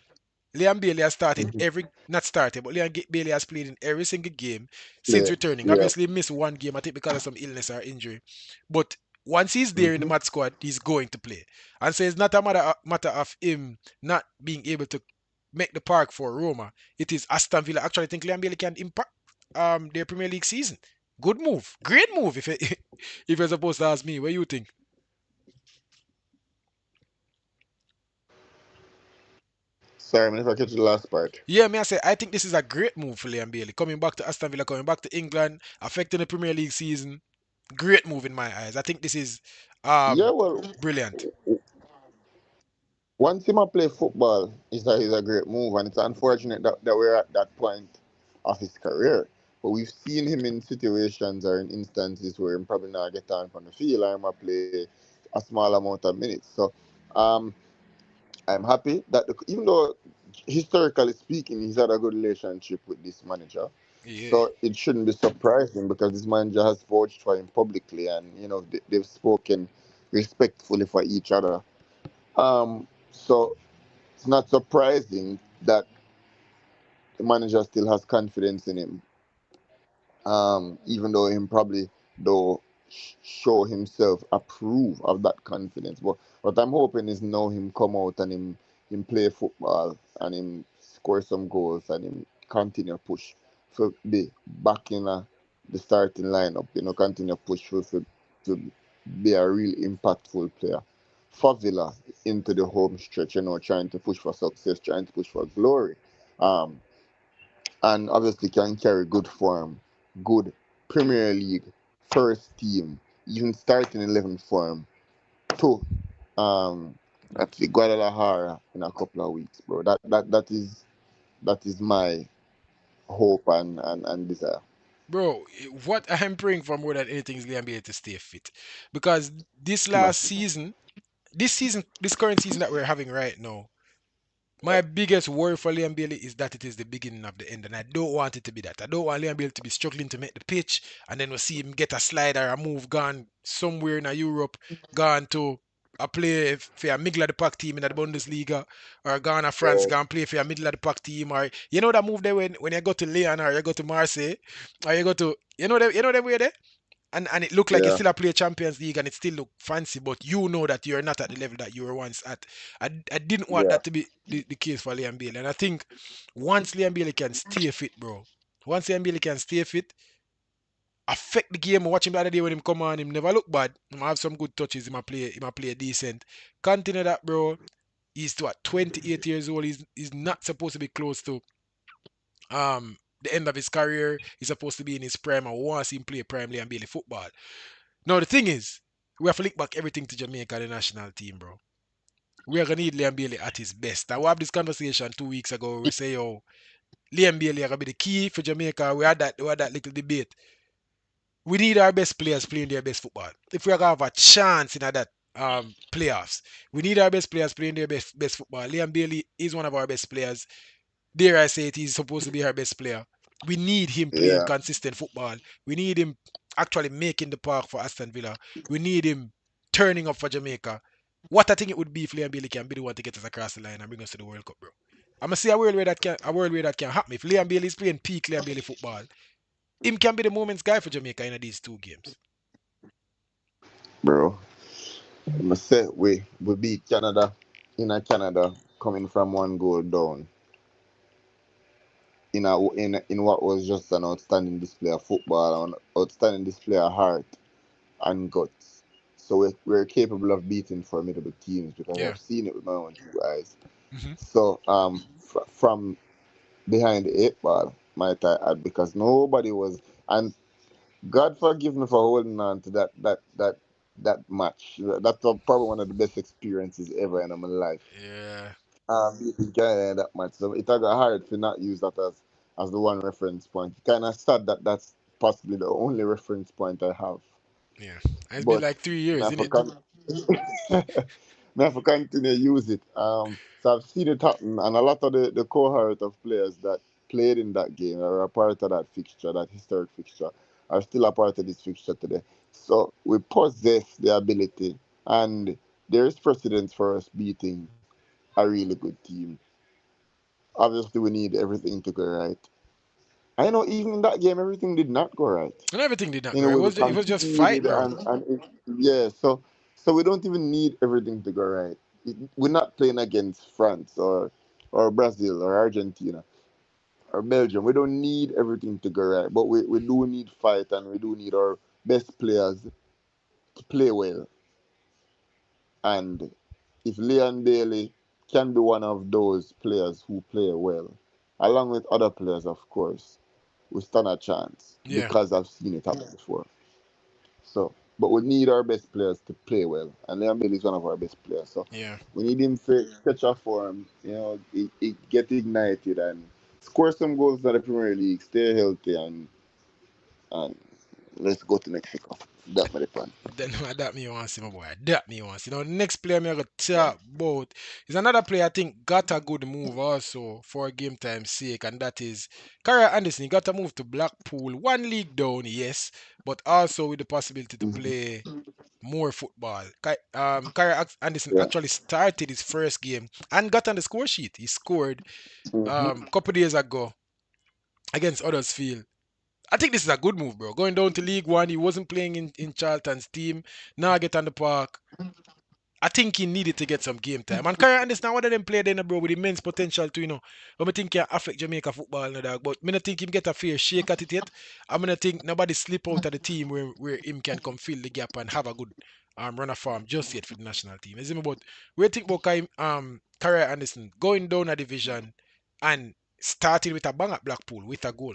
Liam Bailey has started Mhm. every, not started, but Bailey has played in every single game since Yeah. returning. Yeah. Obviously, he missed one game, I think, because of some illness or injury. But once he's there in the Hmm. match squad, he's going to play. And so it's not a matter of him not being able to make the park for Roma. It is Aston Villa actually think Liam Bailey can impact their Premier League season. Good move. Great move if if you're supposed to ask me. What do you think? Sorry, man, if I catch the last part. Yeah, me I say I think this is a great move for Liam Bailey. Coming back to Aston Villa, coming back to England, affecting the Premier League season. Great move in my eyes. I think this is Yeah, well, brilliant. once him a play football is a great move, and it's unfortunate that we're at that point of his career. But we've seen him in situations or in instances where him probably not get on from the field or him a play a small amount of minutes. So um, I'm happy that even though historically speaking, he's had a good relationship with this manager. Yeah. So it shouldn't be surprising because this manager has vouched for him publicly, and they've spoken respectfully for each other. So it's not surprising that the manager still has confidence in him, even though him probably though show himself approve of that confidence. But what I'm hoping is now him come out and him play football and him score some goals and him continue push for be back in the starting lineup. Continue push for to be a real impactful player for Villa into the home stretch. Trying to push for success, trying to push for glory. Um, and obviously can carry good form, good Premier League first team, even starting 11 form to actually Guadalajara in a couple of weeks, bro. That is my hope and desire. Bro, what I'm praying for more than anything is Liam Bailey to stay fit. Because this No. last season, this current season that we're having right now, my biggest worry for Liam Bailey is that it is the beginning of the end, and I don't want it to be that. I don't want Liam Bailey to be struggling to make the pitch, and then we'll see him get a slide or a move gone somewhere in Europe, gone to a play for a middle of the pack team in the Bundesliga, or gone to France, Yeah, gone play for a middle of the pack team, or you know that move there when you go to Lyon or you go to Marseille, or you go to you know the way there? And it looked like you yeah, still a play Champions League and it still look fancy, but you know that you're not at the level that you were once at. I didn't want yeah. that to be the case for Liam Bailey. And I think once Liam Bailey can stay fit, bro, once Liam Bailey can stay fit, affect the game. Watch him the other day when him come on, him never look bad. Him have some good touches, he might play decent. Continue that, bro. He's what 28 years old. He's not supposed to be close to the end of his career. He's supposed to be in his prime. I want to see him play prime Liam Bailey football. Now the thing is, we have to link back everything to Jamaica, the national team, bro. We are gonna need Liam Bailey at his best. And we have this conversation 2 weeks ago. Where we say, "Yo, Liam Bailey are gonna be the key for Jamaica." We had that little debate. We need our best players playing their best football. If we are gonna have a chance in that playoffs, we need our best players playing their best football. Liam Bailey is one of our best players. Dare I say it, he's supposed to be our best player. We need him playing Yeah, consistent football. We need him actually making the park for Aston Villa. We need him turning up for Jamaica. What I think it would be if Liam Bailey can be the one to get us across the line and bring us to the World Cup, bro. I'm gonna see a world where that can happen. If Liam Bailey is playing peak Liam Bailey football, him can be the moments guy for Jamaica in these 2 games. bro. I say we beat Canada in a Canada coming from 1 goal down in what was just an outstanding display of football, an outstanding display of heart and guts. So we're capable of beating formidable teams because Yeah. I've seen it with my own 2 eyes. Hmm. So from behind the 8 ball, might I add, because nobody was, and God forgive me for holding on to that match. That's probably one of the best experiences ever in my life. Yeah. Beating Canada in that match. So it got hard to not use that as the one reference point. Kind of sad that that's possibly the only reference point I have. Yeah. And it's been But like 3 years, I isn't for it? con- me have to continue to use it. So I've seen it happen, and a lot of the cohort of players that played in that game or are a part of that fixture, that historic fixture, are still a part of this fixture today. So we possess the ability, and there is precedence for us beating a really good team. Obviously, we need everything to go right. I know even in that game, everything did not go right. And everything did not In go. a It way, we was it was just fight, conceded, bro. yeah. So we don't even need everything to go right. We're not playing against France or Brazil or Argentina or Belgium. We don't need everything to go right, but we do need fight, and we do need our best players to play well. And if Leon Bailey can be one of those players who play well, along with other players, of course, we stand a chance Yeah. because I've seen it happen before. So, but we need our best players to play well, and Leon Bailey is one of our best players. So, Yeah. we need him to catch a form, get ignited and score some goals in the Premier League, stay healthy, and let's go to Mexico. That's my plan. Then that me want to see, my boy. That me want to see. Now, the next player me gonna Yeah. talk about is another player I think got a good move also for game time sake, and that is Kyra Anderson. He got a move to Blackpool, 1 league down, yes, but also with the possibility to Hmm. play more football. Kyra Anderson Yeah. actually started his first game and got on the score sheet. He scored Hmm. couple days ago against Huddersfield. I think this is a good move, bro. Going down to League One, he wasn't playing in Charlton's team. Now I get on the park. I think he needed to get some game time. And Kyrie Anderson, one of them play then, bro, with immense potential to, but I think can affect Jamaica football, dog. But I don't think him get a fair shake at it yet. I'm gonna think nobody slip out of the team where him can come fill the gap and have a good run of form just yet for the national team. Is him about we think about Kyrie Anderson going down a division and starting with a bang at Blackpool with a goal.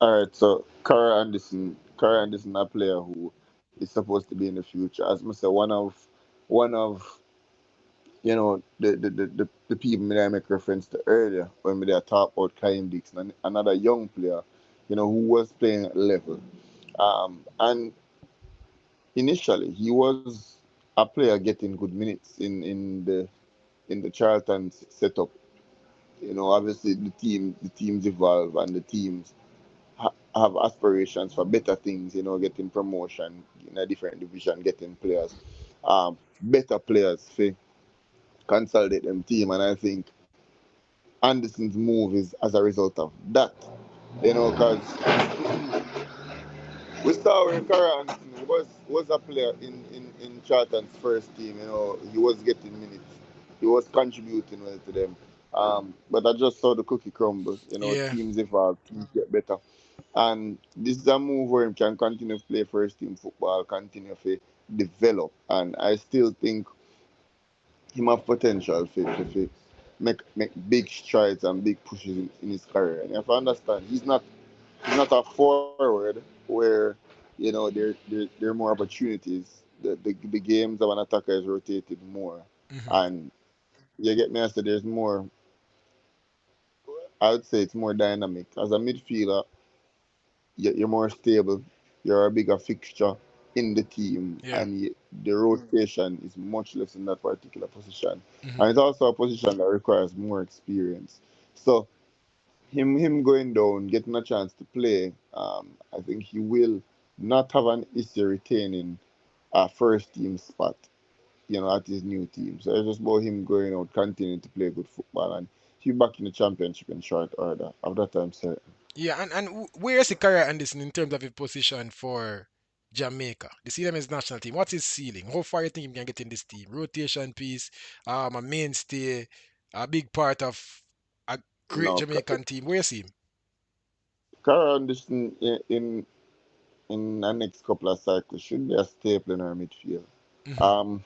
All right. So, Cara Anderson, a player who is supposed to be in the future. As I say, one of the people that I make reference to earlier when we talk about Kyle Dixon, and another young player, who was playing at level. And initially he was a player getting good minutes in the Charlton setup. Obviously the teams evolve, and the teams have aspirations for better things. Getting promotion in a different division, getting players, better players for consolidate them team, and I think Anderson's move is as a result of that. Because we saw where Cara Anderson was a player in Charlton's first team. He was getting minutes, he was contributing well to them. But I just saw the cookie crumble. Yeah, Teams evolve, teams get better, and this is a move where he can continue to play first team football, continue to develop, and I still think him have potential for make big strides and big pushes in his career. And if I understand, he's not a forward where there are more opportunities. The games of an attacker is rotated more, Hmm. and you get me. I said there's more. I would say it's more dynamic as a midfielder. You're more stable. You're a bigger fixture in the team, Yeah. and the rotation is much less in that particular position. Hmm. And it's also a position that requires more experience. So him going down, getting a chance to play, I think he will not have an issue retaining a first team spot, at his new team. So it's just about him going out, continuing to play good football, and he'll be back in the championship in short order. Of that time, certain. Yeah, and where is the career Anderson in terms of his position for Jamaica, the CMS national team? What's his ceiling? How far you think he can get in this team? Rotation piece, a mainstay, a big part of a great No, Jamaican team. Where you see him? Cara Anderson in the next couple of cycles should be a staple in our midfield. Hmm. Um,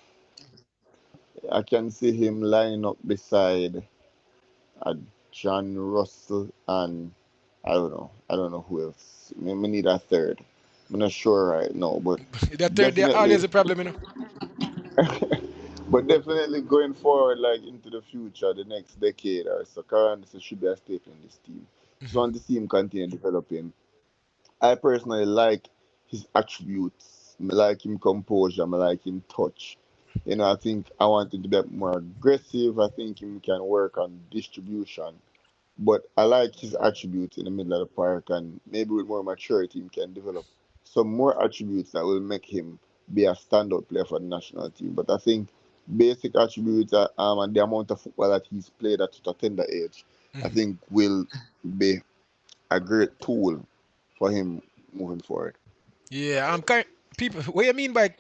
I can see him line up beside uh, John Russell and I don't know who else. We need a third. I'm not sure right now, but The third, there definitely, always a problem, you know. but definitely going forward, like into the future, the next decade or so, Cara Anderson should be a staple in this team. Just Hmm. want to see him continue developing. I personally like his attributes. I like him composure. I like him touch. I think I want him to be more aggressive. I think him can work on distribution. But I like his attributes in the middle of the park, and maybe with more maturity, he can develop some more attributes that will make him be a standout player for the national team. But I think basic attributes and the amount of football that he's played at such a tender age, I Hmm. think will be a great tool for him moving forward. Yeah, kind people. What you mean by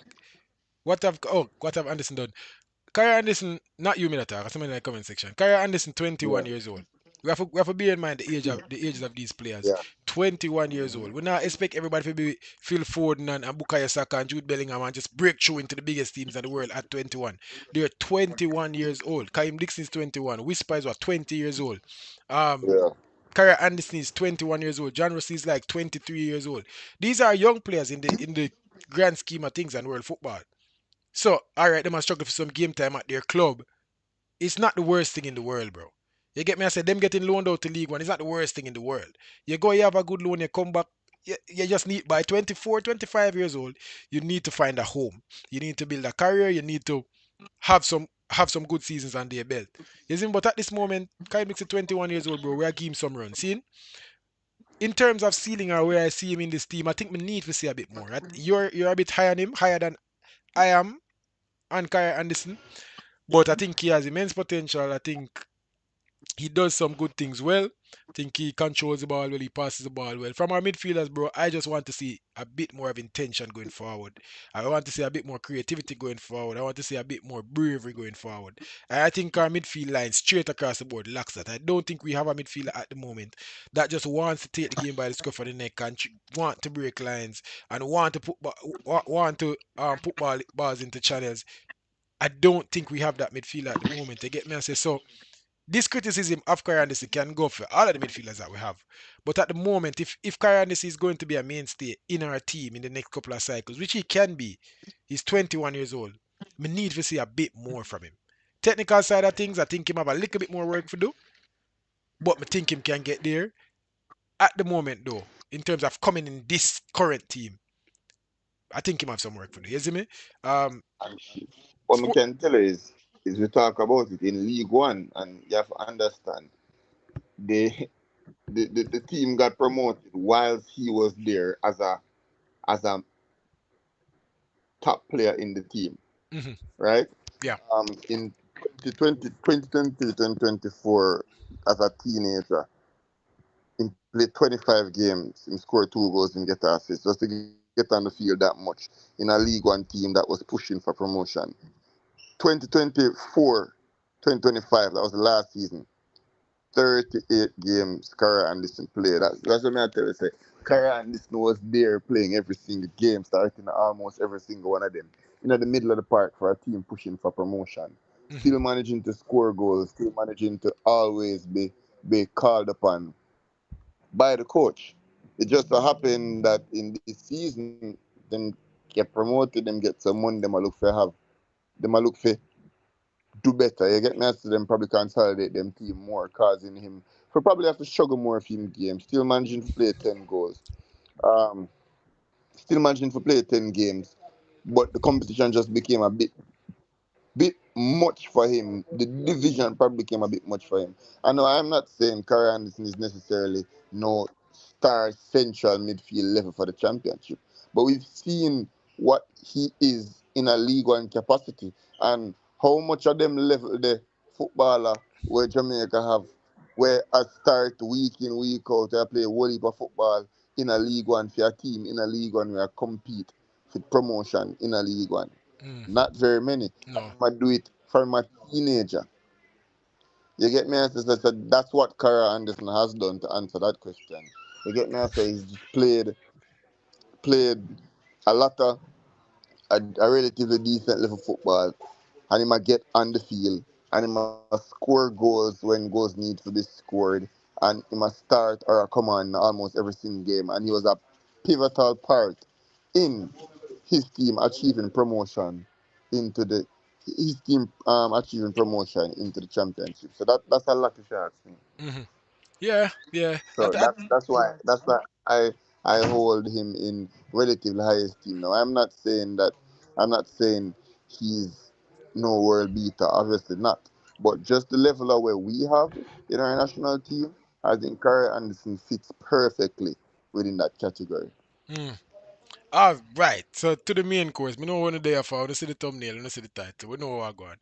what have Anderson done? Kyrie Anderson, not you, Minata, someone in the comment section. Kyrie Anderson, 21 Yeah, years old. We have to bear in mind the ages of these players. yeah, 21 years old. We not expect everybody to be Phil Foden and Bukayo Saka and Jude Bellingham and just break through into the biggest teams in the world at 21. They're 21 years old. Kaim Dixon is 21. Whisper is what 20 years old. Um, yeah. Kyrie Anderson is 21 years old. John Ross is like 23 years old. These are young players in the grand scheme of things and world football. So, all right, they must struggle for some game time at their club. It's not the worst thing in the world, bro. You get me? I said them getting loaned out to League One is not the worst thing in the world. You go, you have a good loan, you come back. You just need by 24, 25 years old, you need to find a home. You need to build a career. You need to have some good seasons under your belt. You see, but at this moment, Kai makes it 21 years old, bro. We are giving him some run. See, in terms of ceiling or where I see him in this team, I think we need to see a bit more. You're a bit higher on him, higher than I am on Kyrie Anderson. But I think he has immense potential. I think he does some good things well. I think he controls the ball well, he passes the ball well. From our midfielders, bro, I just want to see a bit more of intention going forward. I want to see a bit more creativity going forward. I want to see a bit more bravery going forward. And I think our midfield line, straight across the board, lacks that. I don't think we have a midfielder at the moment that just wants to take the game by the scruff of the neck and want to break lines and want to put balls into channels. I don't think we have that midfielder at the moment. They get me and say so. This criticism of Kariandisi can go for all of the midfielders that we have. But at the moment, if Kariandisi is going to be a mainstay in our team in the next couple of cycles, which he can be, he's 21 years old. We need to see a bit more from him. Technical side of things, I think him have a little bit more work to do, but I think him can get there. At the moment, though, in terms of coming in this current team, I think him have some work to do. You see me? Um, And what we sport. can tell you is we talk about it in League One, and you have to understand they the team got promoted whilst he was there as a top player in the team, Mhm. right? Yeah. In 2024, as a teenager, he played 25 games, he scored 2 goals and get an assist, just to get on the field that much in a League One team that was pushing for promotion. 2024, 2025, that was the last season. 38 games Cara Anderson played. That's what I tell you. Say, Cara Anderson was there playing every single game, starting almost every single one of them. The middle of the park for a team pushing for promotion. Mhm. still managing to score goals, still managing to always be called upon by the coach. It just so happened that in this season, them get promoted, them get some money, them a look for do better. You get me? So them probably consolidate them team more, causing him for probably have to struggle more if him game. Still managing to play 10 goals. Um, Still managing to play 10 games, but the competition just became a bit much for him. The division probably became a bit much for him. I know I'm not saying Curry Anderson is necessarily no star central midfield level for the championship, but we've seen what he is in a League One capacity and how much of them level the footballer where Jamaica have where I start week in, week out, I play a whole heap of football in a League One for a team in a League One where I compete for promotion in a League One. Mm. Not very many. And No. I do it from a teenager. You get me? So that's what Kara Anderson has done to answer that question. You get me? So he's just played a lot of a relatively decent level football, and he might get on the field, and he must score goals when goals need to be scored, and he must start or come on almost every single game, and he was a pivotal part in his team achieving promotion into the his team achieving promotion into the championship. So that's a lot to share me. Mhm. Yeah, yeah. So that's why I hold him in relatively high esteem. Now I'm not saying he's no world beater, obviously not. But just the level of where we have in our national team, I think Curry Anderson fits perfectly within that category. Mm. All right. So to the main course, we know when the day for. We see the thumbnail, we see the title. We know what we're going.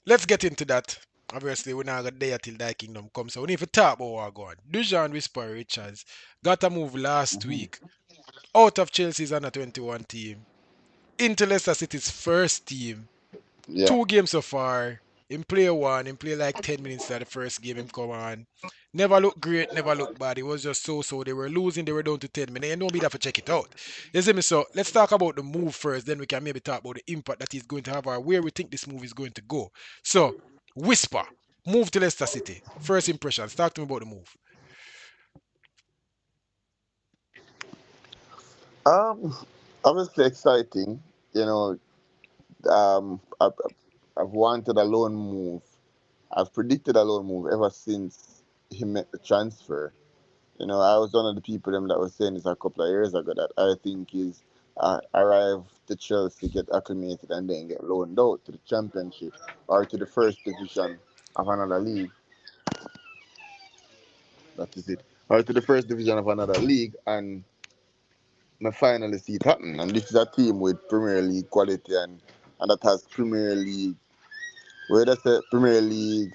Let's get into that. Obviously, we're not gonna there till that kingdom comes, so we need to talk about what we're going. DUJUAN Whisper Richards got a move last Hmm. week out of Chelsea's under 21 team into Leicester City's first team. Yeah. 2 games so far. Him play one, him play like 10 minutes of the first game him come on. Never looked great, never looked bad. It was just so. They were losing, they were down to 10 minutes. And don't be there for check it out. You see me? So let's talk about the move first, then we can maybe talk about the impact that he's going to have or where we think this move is going to go. So, Whisper, move to Leicester City. First impressions. Talk to me about the move. Um, Obviously exciting. You know, I've wanted a loan move. I've predicted a loan move ever since he made the transfer. You know, I was one of the people them that was saying this a couple of years ago that I think is arrive to Chelsea, get acclimated, and then get loaned out to the Championship or to the first division of another league. That is it. Or to the first division of another league, and I finally see it happen. And this is a team with Premier League quality and that has Premier League. Where that's the Premier League.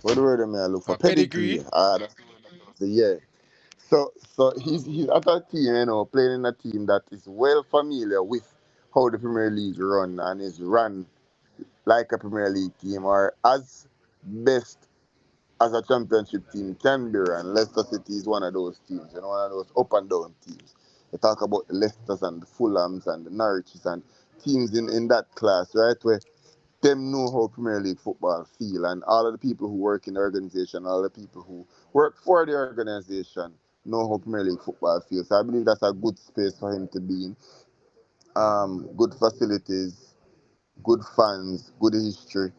What the word am I look for? Pedigree. Pedigree. That's the yeah. So he's at a team, playing in a team that is well familiar with how the Premier League run and is run like a Premier League team or as best as a championship team can be run. Leicester City is one of those teams, one of those up and down teams. You talk about the Leicesters and the Fulhams and the Norwiches and teams in that class, right? Where them know how Premier League football feel, and all of the people who work in the organization, all the people who work for the organization know how Premier League football feels. So I believe that's a good space for him to be in. Good facilities, good fans, good history,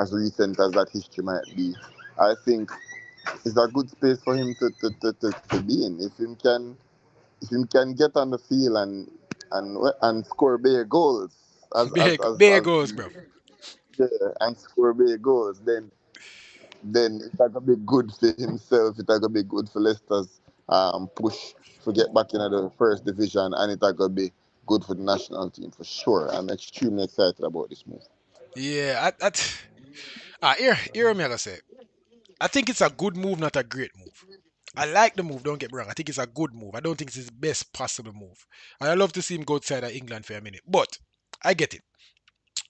as recent as that history might be. I think it's a good space for him to be in. If him can get on the field and score big goals Big as goals, bro. yeah, and score big goals, then it's gonna be good for himself. It's gonna be good for Leicester's push to get back into the first division, and it's gonna be good for the national team for sure. I'm extremely excited about this move. Yeah, here me I say. I think it's a good move, not a great move. I like the move, don't get me wrong. I think it's a good move. I don't think it's his best possible move. And I love to see him go outside of England for a minute. But I get it.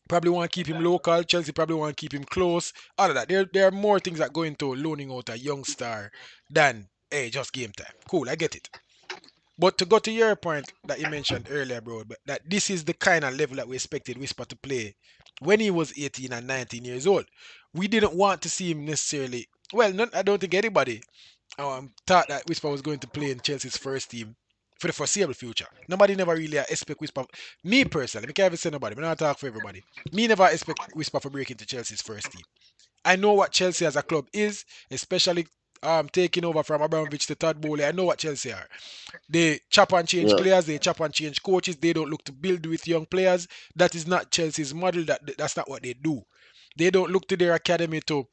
Probably want to keep him local. Chelsea probably want to keep him close. All of that. There are more things that go into loaning out a young star than, hey, just game time. Cool, I get it. But to go to your point that you mentioned earlier, bro, that this is the kind of level that we expected Whisper to play. when he was 18 and 19 years old. We didn't want to see him necessarily. Well, not, I don't think anybody thought that Whisper was going to play in Chelsea's first team for the foreseeable future. Nobody never really expect Whisper. Me personally, I can't even say nobody. I'm not talk for everybody. Me never expect Whisper for break into Chelsea's first team. I know what Chelsea as a club is, especially taking over from Abramovich to Todd Bowley. I know what Chelsea are. They chop and change Yeah. players. They chop and change coaches. They don't look to build with young players. That is not Chelsea's model. That's not what they do. They don't look to their academy to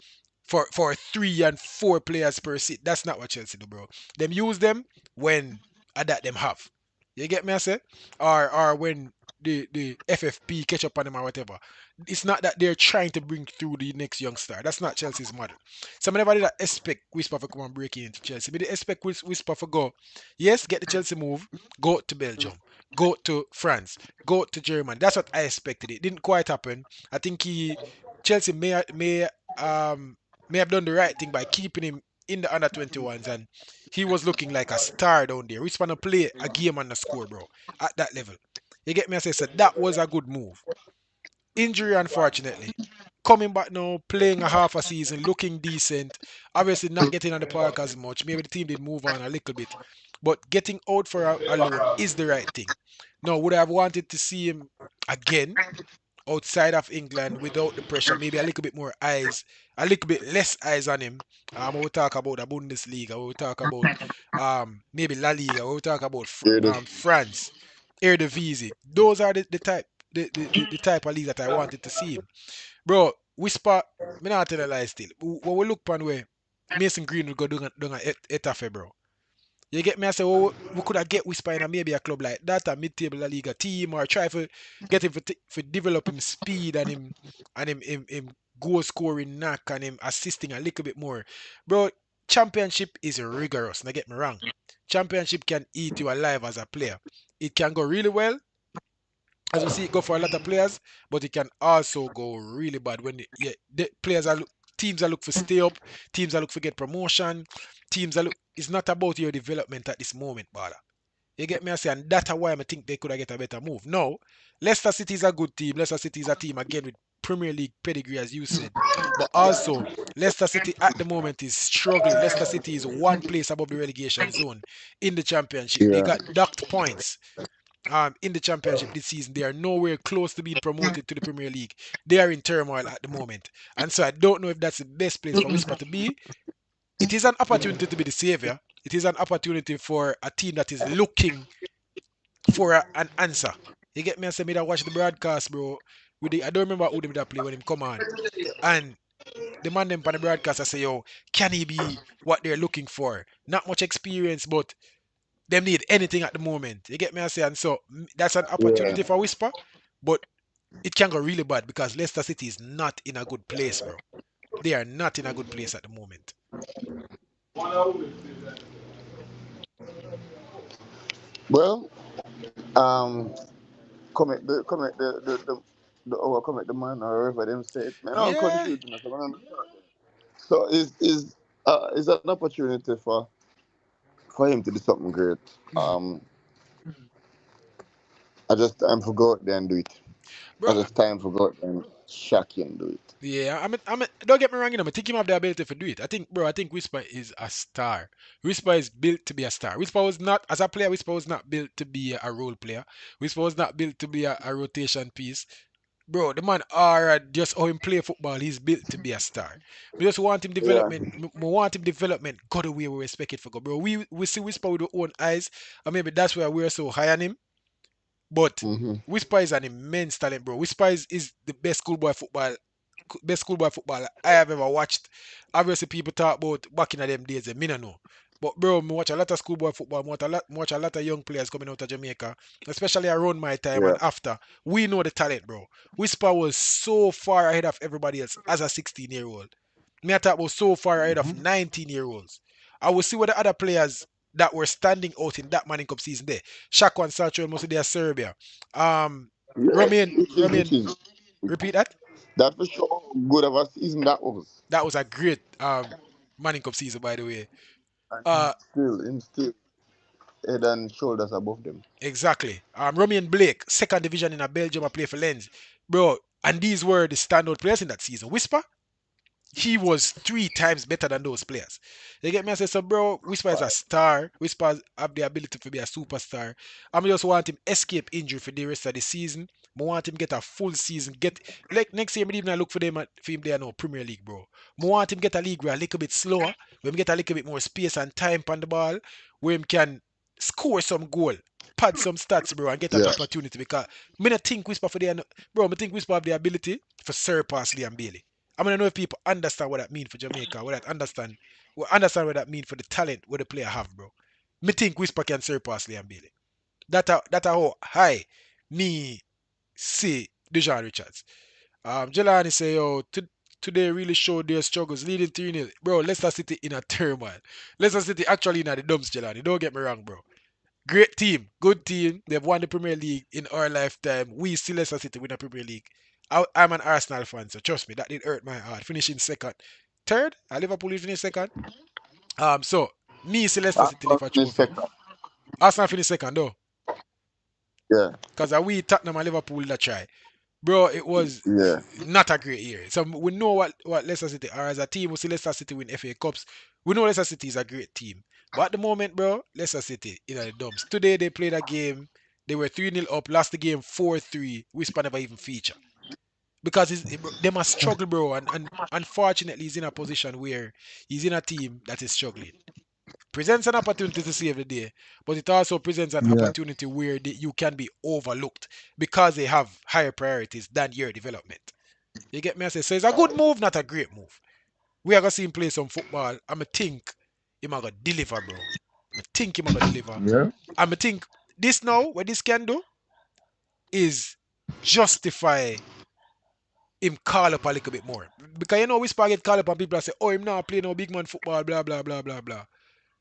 for 3 and 4 players per seat. That's not what Chelsea do, bro. Them use them when that them have. You get me, I say? Or when the FFP catch up on them or whatever. It's not that they're trying to bring through the next young star. That's not Chelsea's model. Some anybody that expect Whisper to come and break into Chelsea, but they expect Whisper to go. Yes, get the Chelsea move, go to Belgium, go to France, go to Germany. That's what I expected. It didn't quite happen. I think Chelsea may have done the right thing by keeping him in the under 21s, and he was looking like a star down there. Whisper to play a game on the score, bro, at that level. You get me? I say so that was a good move. Injury, unfortunately. Coming back now, playing a half a season, looking decent. Obviously, not getting on the park as much. Maybe the team did move on a little bit. But getting out for a loan is the right thing. Now, would I have wanted to see him again outside of England without the pressure? Maybe a little bit more eyes, a little bit less eyes on him. We'll talk about the Bundesliga. We'll talk about maybe La Liga. We'll talk about Hear this. France, Eredivisie. Those are the type the type of league that I wanted to see him. Bro, Whisper, me not tell a lie still. When we look pan where Mason Green will go down a Etafe, bro. You get me? I say, oh, we could have get Whisper in a maybe a club like that, a mid-table La Liga team, or try for get him for develop him speed and him goal scoring knack and him assisting a little bit more. Bro, championship is rigorous. Now get me wrong. Championship can eat you alive as a player. It can go really well, as we see it go for a lot of players, but it can also go really bad when the players teams are look for stay up, teams are look for get promotion, teams are look. It's not about your development at this moment, brother. You get me? I say, and that's why I think they could have get a better move. No, Leicester City is a good team. Leicester City is a team again with Premier League pedigree, as you said, but also Leicester City at the moment is struggling. Leicester City is one place above the relegation zone in the Championship. They Yeah. got docked points in the championship this season. They are nowhere close to being promoted to the Premier League. They are in turmoil at the moment. And so I don't know if that's the best place for Whisper to be. It is an opportunity to be the savior. It is an opportunity for a team that is looking for an answer. You get me? I say me that watch the broadcast, bro. I don't remember who them that play when him come on. And the man them on the broadcast I say, yo, can he be what they're looking for? Not much experience, but them need anything at the moment. You get me? I say, and so that's an Yeah. opportunity for Whisper, but it can go really bad because Leicester City is not in a good place, bro. They are not in a good place at the moment. Well, um, comment the man or whatever them say it. Man, I'm Yeah. confused. Man. So is an opportunity for him to do something great. Mhm. I just time for go out there and do it. I Bro, just time for go out there and shock you and do it. yeah, don't get me wrong, I think him have the ability to do it. I think Whisper is a star. Whisper is built to be a star. Whisper was not, as a player, Whisper was not built to be a role player. Whisper was not built to be a rotation piece. Bro, the man are just how him play football. He's built to be a star. We just want him Yeah. development. We want him development. God away we respect it for God, bro. We see Whisper with our own eyes, and maybe that's why we're so high on him. But Mm-hmm. Whisper is an immense talent, bro. Whisper is the best schoolboy football I have ever watched. Obviously, people talk about back in them days, me no know. But bro, me watch a lot of schoolboy football, watch a lot of young players coming out of Jamaica, especially around my time and Yeah. after. We know the talent, bro. Whisper was so far ahead of everybody else as a 16-year-old. Me I talk about so far ahead of 19-year-olds. I will see what the other players that were standing out in that Manning Cup season there. Shako and Sancho mostly they are Serbia. Um, Yes, Romain, which is repeat that. that for sure good of a season that was. That was a great Manning Cup season, by the way. And Uh, him still head and shoulders above them. exactly. Romain Blake, second division in a Belgium, I play for Lens. Bro, And these were the standout players in that season. Whisper, he was 3 times better than those players. You get me? I say, so bro, Whisper is a star. Whisper have the ability to be a superstar. I just want him escape injury for the rest of the season. I want him get a full season. Get like next year, I even look for them for him there no Premier League, bro. I want him get a league where a little bit slower, where him get a little bit more space and time on the ball, where him can score some goal, pad some stats, bro, and get an Yeah. opportunity. Because me not think Whisper for the bro, I think Whisper have the ability for surpass Liam Bailey. I mean, I know if people understand what that mean for Jamaica, what that understand what that mean for the talent what the player have, bro. Me think Whisper can surpass Liam Bailey. That how high me see Dejan Richards. Jelani say, yo, today really showed their struggles leading 3-0. Bro, Leicester City in a turmoil. Leicester City actually in the dumps, Jelani. Don't get me wrong, bro. Great team, good team. They've won the Premier League in our lifetime. We see Leicester City win the Premier League. I'm an Arsenal fan, so trust me, that did hurt my heart. Finishing second, third. Liverpool finished second. So me see Leicester City Arsenal lift a finished trophy. second. Arsenal finished second though, Yeah. because we Tottenham and Liverpool that try. Bro, it was Yeah. not a great year. So we know what Leicester City are as a team. We see Leicester City win FA Cups. We know Leicester City is a great team. But at the moment, bro, Leicester City in the dumps. Today they played a game. They were 3-0 up, lost the game 4-3. Whisper never even feature. Because they must struggle, bro. And unfortunately, he's in a position where he's in a team that is struggling. Presents an opportunity to save the day, but it also presents an Yeah. opportunity where you can be overlooked because they have higher priorities than your development. You get me? I say, so it's a good move, not a great move. We are gonna see him play some football. I'ma think him gonna deliver, bro. I think him gonna deliver. Yeah. I'ma think this now, what this can do is justify him call up a little bit more. Because you know we get call up and people say, oh, him now play no big man football, blah blah blah blah blah.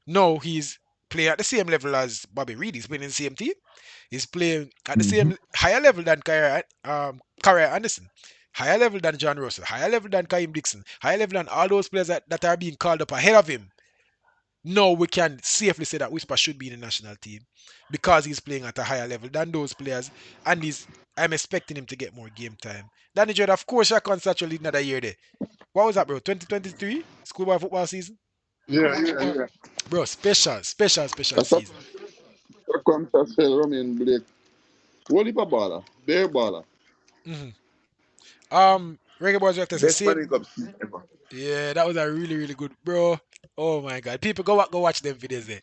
No, he's playing at the same level as Bobby Reed. He's playing in the same team. He's playing at the Mm-hmm. same higher level than Kyrie Anderson, higher level than John Russell, higher level than Kaim Dixon, higher level than all those players that are being called up ahead of him. No, we can safely say that Whisper should be in the national team because he's playing at a higher level than those players, and I'm expecting him to get more game time. Danny Jordan, of course, you're conceptually another year there. What was that, bro? 2023 schoolboy football season, Yeah, yeah, yeah. bro. Special That's a season. contrast Roman Blake. What heap a baller? Bare baller. hmm Reggae Boys Reactor says Best same. money cup season ever. Yeah, that was a really good, bro. Oh my god, people go watch them videos there.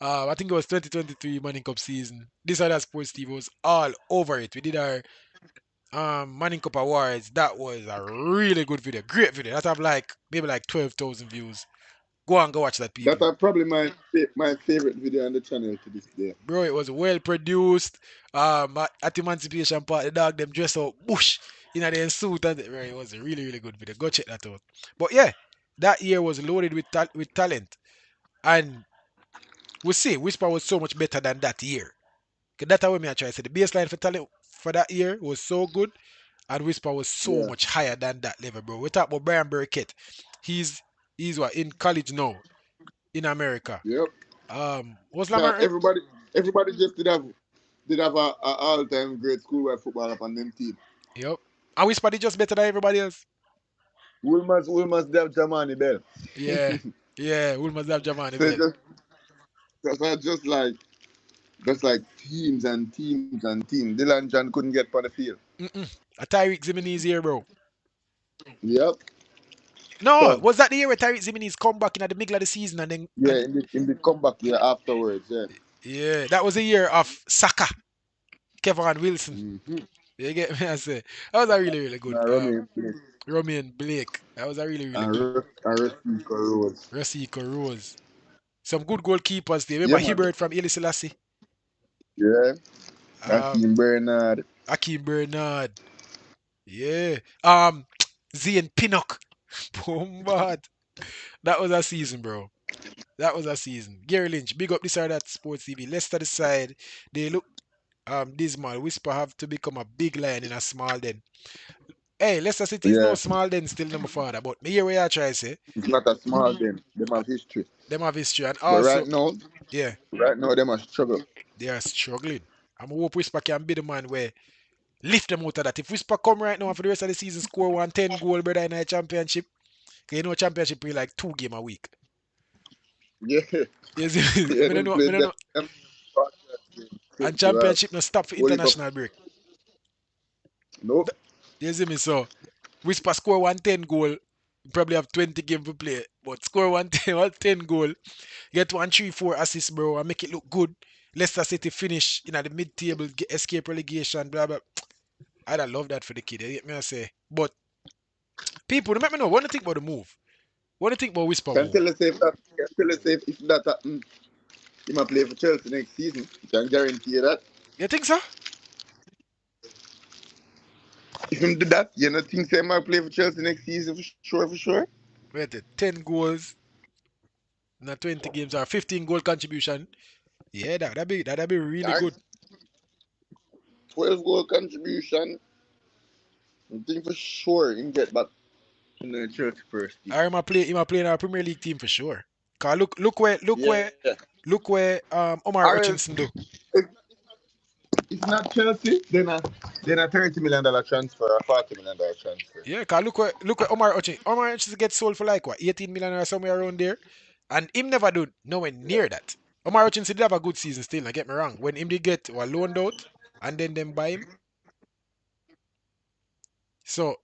I think it was 2023 Manning Cup season. This other sports TV was all over it. We did our Manning Cup Awards. That was a really good video, great video. That have like maybe like 12,000 views. Go watch that, That people. are probably my favorite video on the channel to this day. Bro, it was well produced. At Emancipation Park, the dog them dress up bush in their suit, and bro, it was a really good video. Go check that out. But yeah, that year was loaded with talent, and we see Whisper was so much better than that year. 'Cause that's how me I try to say the baseline for talent for that year was so good, and Whisper was so Yeah. much higher than that level, bro. We talk about Brian Burkett. He's he's what in college now in America. Yep. Was Yeah, Lamar? everybody just did have a all time great schoolboy football up on them team. Yep. And Whisper did just better than everybody else. Wilmas Dev Jamani Bell. Yeah, yeah, we must have Jamani So Bell. just like teams and teams and teams. Dylan John couldn't get on the field. Mm-mm. A Tyreek Zimini's here, bro. Yep. No, So was that the year where Tyreek Zimini's come back in the middle of the season and then yeah, in the comeback year afterwards, yeah. yeah, that was the year of Saka, Kevin Wilson. Mm-hmm. You get me? I say that was a really good. Now Romy Smith Romy and Blake. That was a really good. and Rusty Rose. Rosico Rose. Some good goalkeepers there. Yeah, Remember man. Hibbert from Eli Selassie? Yeah. Um, Akeem Bernard. Akeem Bernard. Yeah. Zian Pinnock. Bombard. That was a season, bro. That was a season. Gary Lynch, big up this or that sports TV. Leicester decide they look dismal. Whisper have to become a big lion in a small den. Hey, Leicester City is no Yeah. small den still number father, but me hear what I try to say. It's not a small game. Them Uh, have history. them have history and But also yeah, right now, them are struggle. they are struggling. I'm hope Whisper can be the man where lift them out of that. If Whisper come right now and for the rest of the season score 110 goal, brother, in a championship, 'cause you know championship play like 2 games a week. Yeah. Yes, Yeah, me don't them know, me play don't that know. them And to have championship no stop for whole heap of international break. nope. You see me? So Whisper score 110 goal, probably have 20 games to play, but score 110 goal, get 1 3 4 assists, bro, and make it look good. Leicester City finish in at the mid-table, escape relegation, blah blah. I'd love that for the kid. You get me? I say, but people, don't make me know. What do you think about the move? What do you think about Whisper Can move? tell us if that happen, he might play for Chelsea next season. You can guarantee you that. You think so? If him do that, you know think say he might play for Chelsea next season for sure. Wait, 10 goals, not 20 games, or 15 goal contribution. Yeah, that'd be really Alright. good. 12 goal contribution. I think for sure him get back in the Chelsea first team. Or he might play in our Premier League team for sure. Cause look where look Yeah. where look where Omar Or else, Hutchinson do. if not Chelsea, then a $30 million transfer or $40 million transfer. Yeah, cause look where Omar Hutchinson gets sold for like what 18 million or somewhere around there, and him never do nowhere Yeah. near that. Omar Hutchinson did have a good season still. Don't get me wrong. When him did get loaned out, and then them buy him. So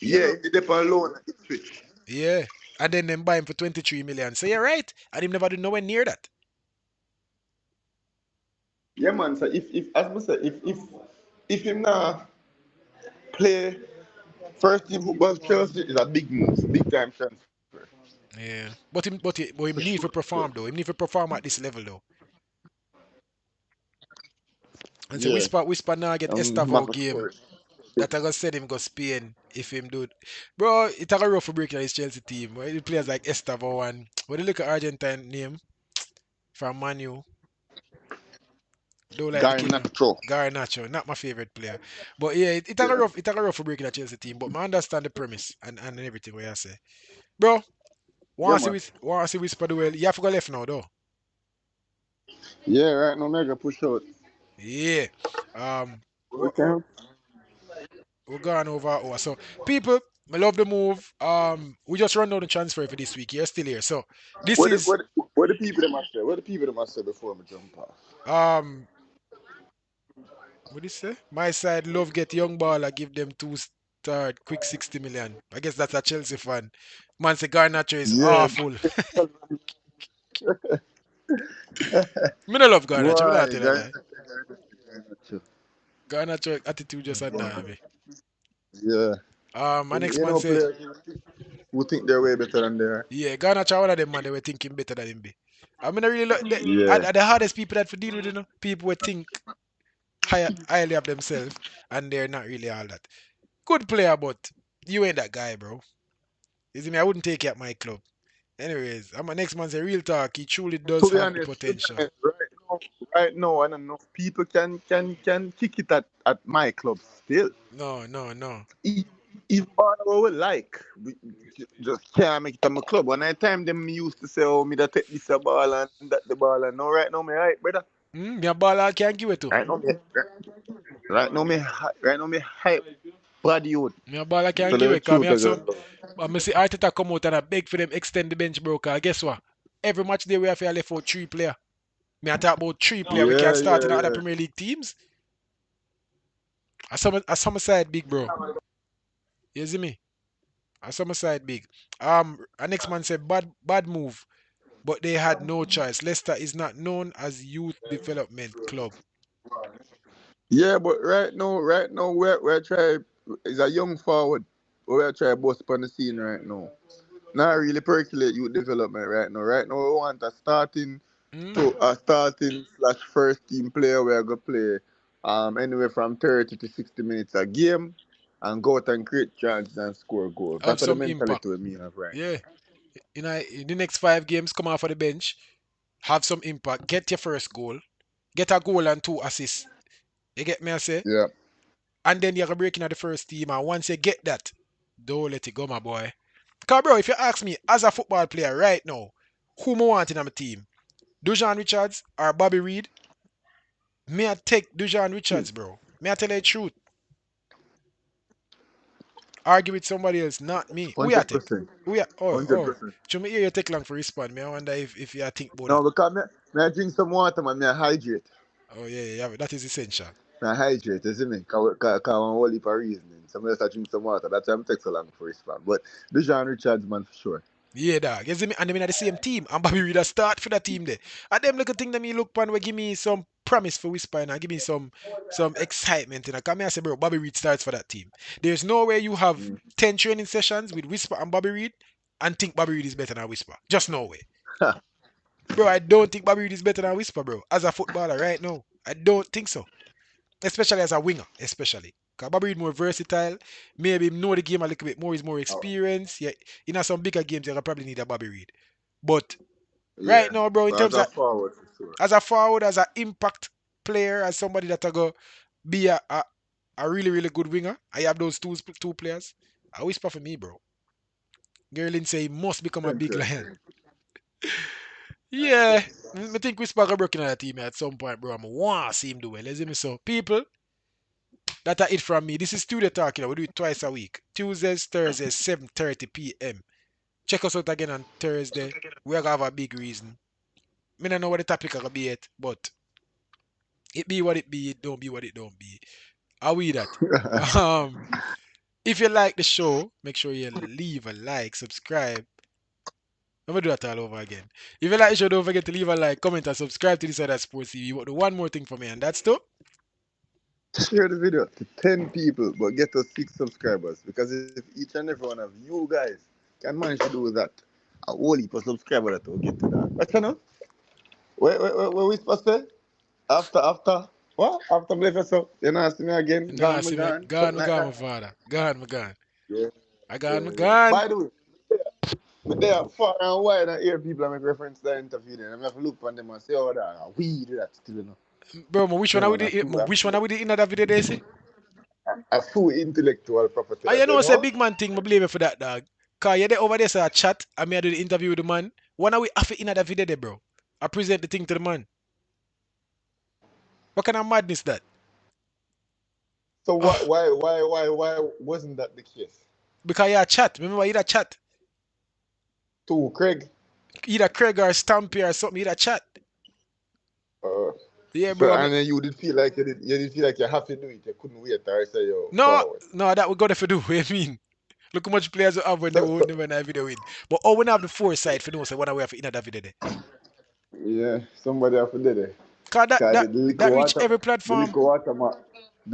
Yeah, he did on loan at Ipswich. yeah, and then them buy him for 23 million. So you're right, and him never do nowhere near that. Yeah, man. So if as I said, if him now play first team football for Chelsea is a big move, big time transfer Yeah, but him for need to sure. perform though. Him need to perform at this level though. And so Yeah, whisper now get must Estavo game score. that I gonna send him go Spain if him do. Bro, it a rough for breaking his Chelsea team. Well, the players like Estavo and when you look at Argentine name from Manu, don't like the kid now. Garnacho. Garnacho, not my favorite player. But yeah, Yeah, it a rough for breaking a Chelsea team. But I understand the premise and everything what I say. Bro, yeah, man. want to see whisper the well. You have to go left now though. Yeah, right now mega push out. Yeah. Um Okay. we're going over. So people, I love the move. We just run down the transfer for this week. You're still here. So this What the, is what the, what the people that must say? What the people that must say before I jump off? um what do you say? My side love get young ball. I give them 2 start quick 60 million. I guess that's a Chelsea fan. Man say Garnacho is Yeah. awful. Me no love Garnacho. Me not Why? tell a lie. Garnacho. Garnacho attitude just annoy me. Yeah. My next You man know, say, players who think they're way better than they are. yeah, Garnacho one of them man they were thinking better than him be. I mean, I really look Yeah. are the hardest people that for deal with, people who think highly of themselves and they're not really all that. Good player, but you ain't that guy, bro. You see me? I wouldn't take you at my club. Anyways, I'm a next man say real talk. He truly does have the potential. Right now, and enough people can kick it at my club still. No, no, no. If, if all we like, we just can't make it on my club. One time them used to say, "Oh, me that take this a ball and that the ball," and now right now me right, brother. Me a ball I can't give it to. Right now me, right now me hype body youth. Me a ball I So can't give the it. Cause me truth have is some. just I see Arteta come out and I beg for them extend the bench, bro. Cause guess what? Every match they we have to left out 3 player. Me I talk about 3 player we can yeah, start in other yeah, Premier League teams. I some side big, bro. You see me? I some side big. Our next man said bad move, but they had no choice. Leicester is not known as youth development club. yeah. But right now, we're trying. Is a young forward. We're trying to bust upon the scene right now. Not really percolate youth development right now. Right now, we want Mm? a starting slash first team player where I go play anywhere from 30 to 60 minutes a game and go out and create chances and score goals. Have That's what the some impact. mentality we me have right Yeah. In the next 5 games, come off of the bench, have some impact, get your first goal, get a goal and 2 assists. You get me, I say? now. Yeah. And then you're breaking at the first team. And once you get that, don't let it go, my boy. Because, bro, if you ask me, as a football player right now, who more want in my team? DUJUAN Richards or Bobby Reed? Me I take DUJUAN Hmm. Richards, bro. May I tell you the truth? Argue with somebody else, not me. Who you take? 100%. Who you? Hundred Oh. percent. To me, hear you take long for respond. Me, I wonder if you think about that. No, because me I drink some water, man. Me I hydrate. Oh yeah, that is essential. Me I hydrate, you see me? Cause I whole heap of reasoning. Somebody else I drink some water. That's why I'm take so long for respond. But DUJUAN Richards, man, for sure. Yeah, dog. You see me? And them in the same team. And Bobby Reed a start for the team there. And them little thing that me look pan will give me some promise for Whisper and give me some excitement. And I come here and say, bro, Bobby Reed starts for that team. There's no way you have Mm. 10 training sessions with Whisper and Bobby Reed and think Bobby Reed is better than Whisper. Just no way. Bro, I don't think Bobby Reed is better than Whisper, bro. As a footballer right now. I don't think so. Especially as a winger, especially. Because Bobby Reed more versatile. Maybe him know the game a little bit more. He's more Oh, experienced. Yeah, in some bigger games, you probably need a Bobby Reed. But right yeah. now, bro, in But as terms a of forward, for sure. as a forward, as an impact player, as somebody that go be a really, really good winger, I have those two players. I whisper for me, bro. Gerlin say he must become a Same, big same, lion. same. Yeah. I think Whisper got broken on that team at some point, bro. I'm want to see him do well. You see me? So, people, that's it from me. This is Studio Talk. We do it twice a week. Tuesdays, Thursdays, 7:30 p.m. Check us out again on Thursday. We're gonna have a big reason. Me don't know what the topic gonna be yet, but it be what it be, it don't be what it don't be. Are we that? Um, if you like the show, make sure you leave a like, subscribe. I'm gonna do that all over again. If you like the show, don't forget to leave a like, comment, and subscribe to this other sports TV. You want to do one more thing for me, and that's to Share the video to 10 people, but get us 6 subscribers. Because if each and every one of you guys can manage to do that, a whole heap of subscribers that will get to that. What you know? Where we supposed to say? After, what? After Blake, so you know, see me again, nah, gone, me see me, gone, gone, something me like gone, my that. father, gone, me gone. Yeah, I yeah, gone, me yeah. gone. By the way, but they are far and wide and hear people make reference to that interview. Then I have to look on them and say, oh, that we do that still, you know. Bro, which one Them are we man, did? Which one are we did in that video? They say. a full intellectual property I that, you you know, say know. big man thing. I blame you for that, dog. Cause you there over there, say a chat. I me I do the interview with the man. When are we have it in that video, there, bro? I present the thing to the man. What kind of madness that? So Oh, why wasn't that the case? because you a chat. Remember, you a chat. To Craig. Either Craig or Stampy or something. You a chat. Uh, Yeah, so bro. and then you did feel like you did feel like you have to do it. You couldn't wait or say you No, forward. no, that we got to do. What do you mean? Look how much players we have when they So, won't so never in that video win. But oh, when I have the foresight for no, say what we have in that video there. yeah, somebody have to do it. Cause that Cause that that reach every the platform. little water mark.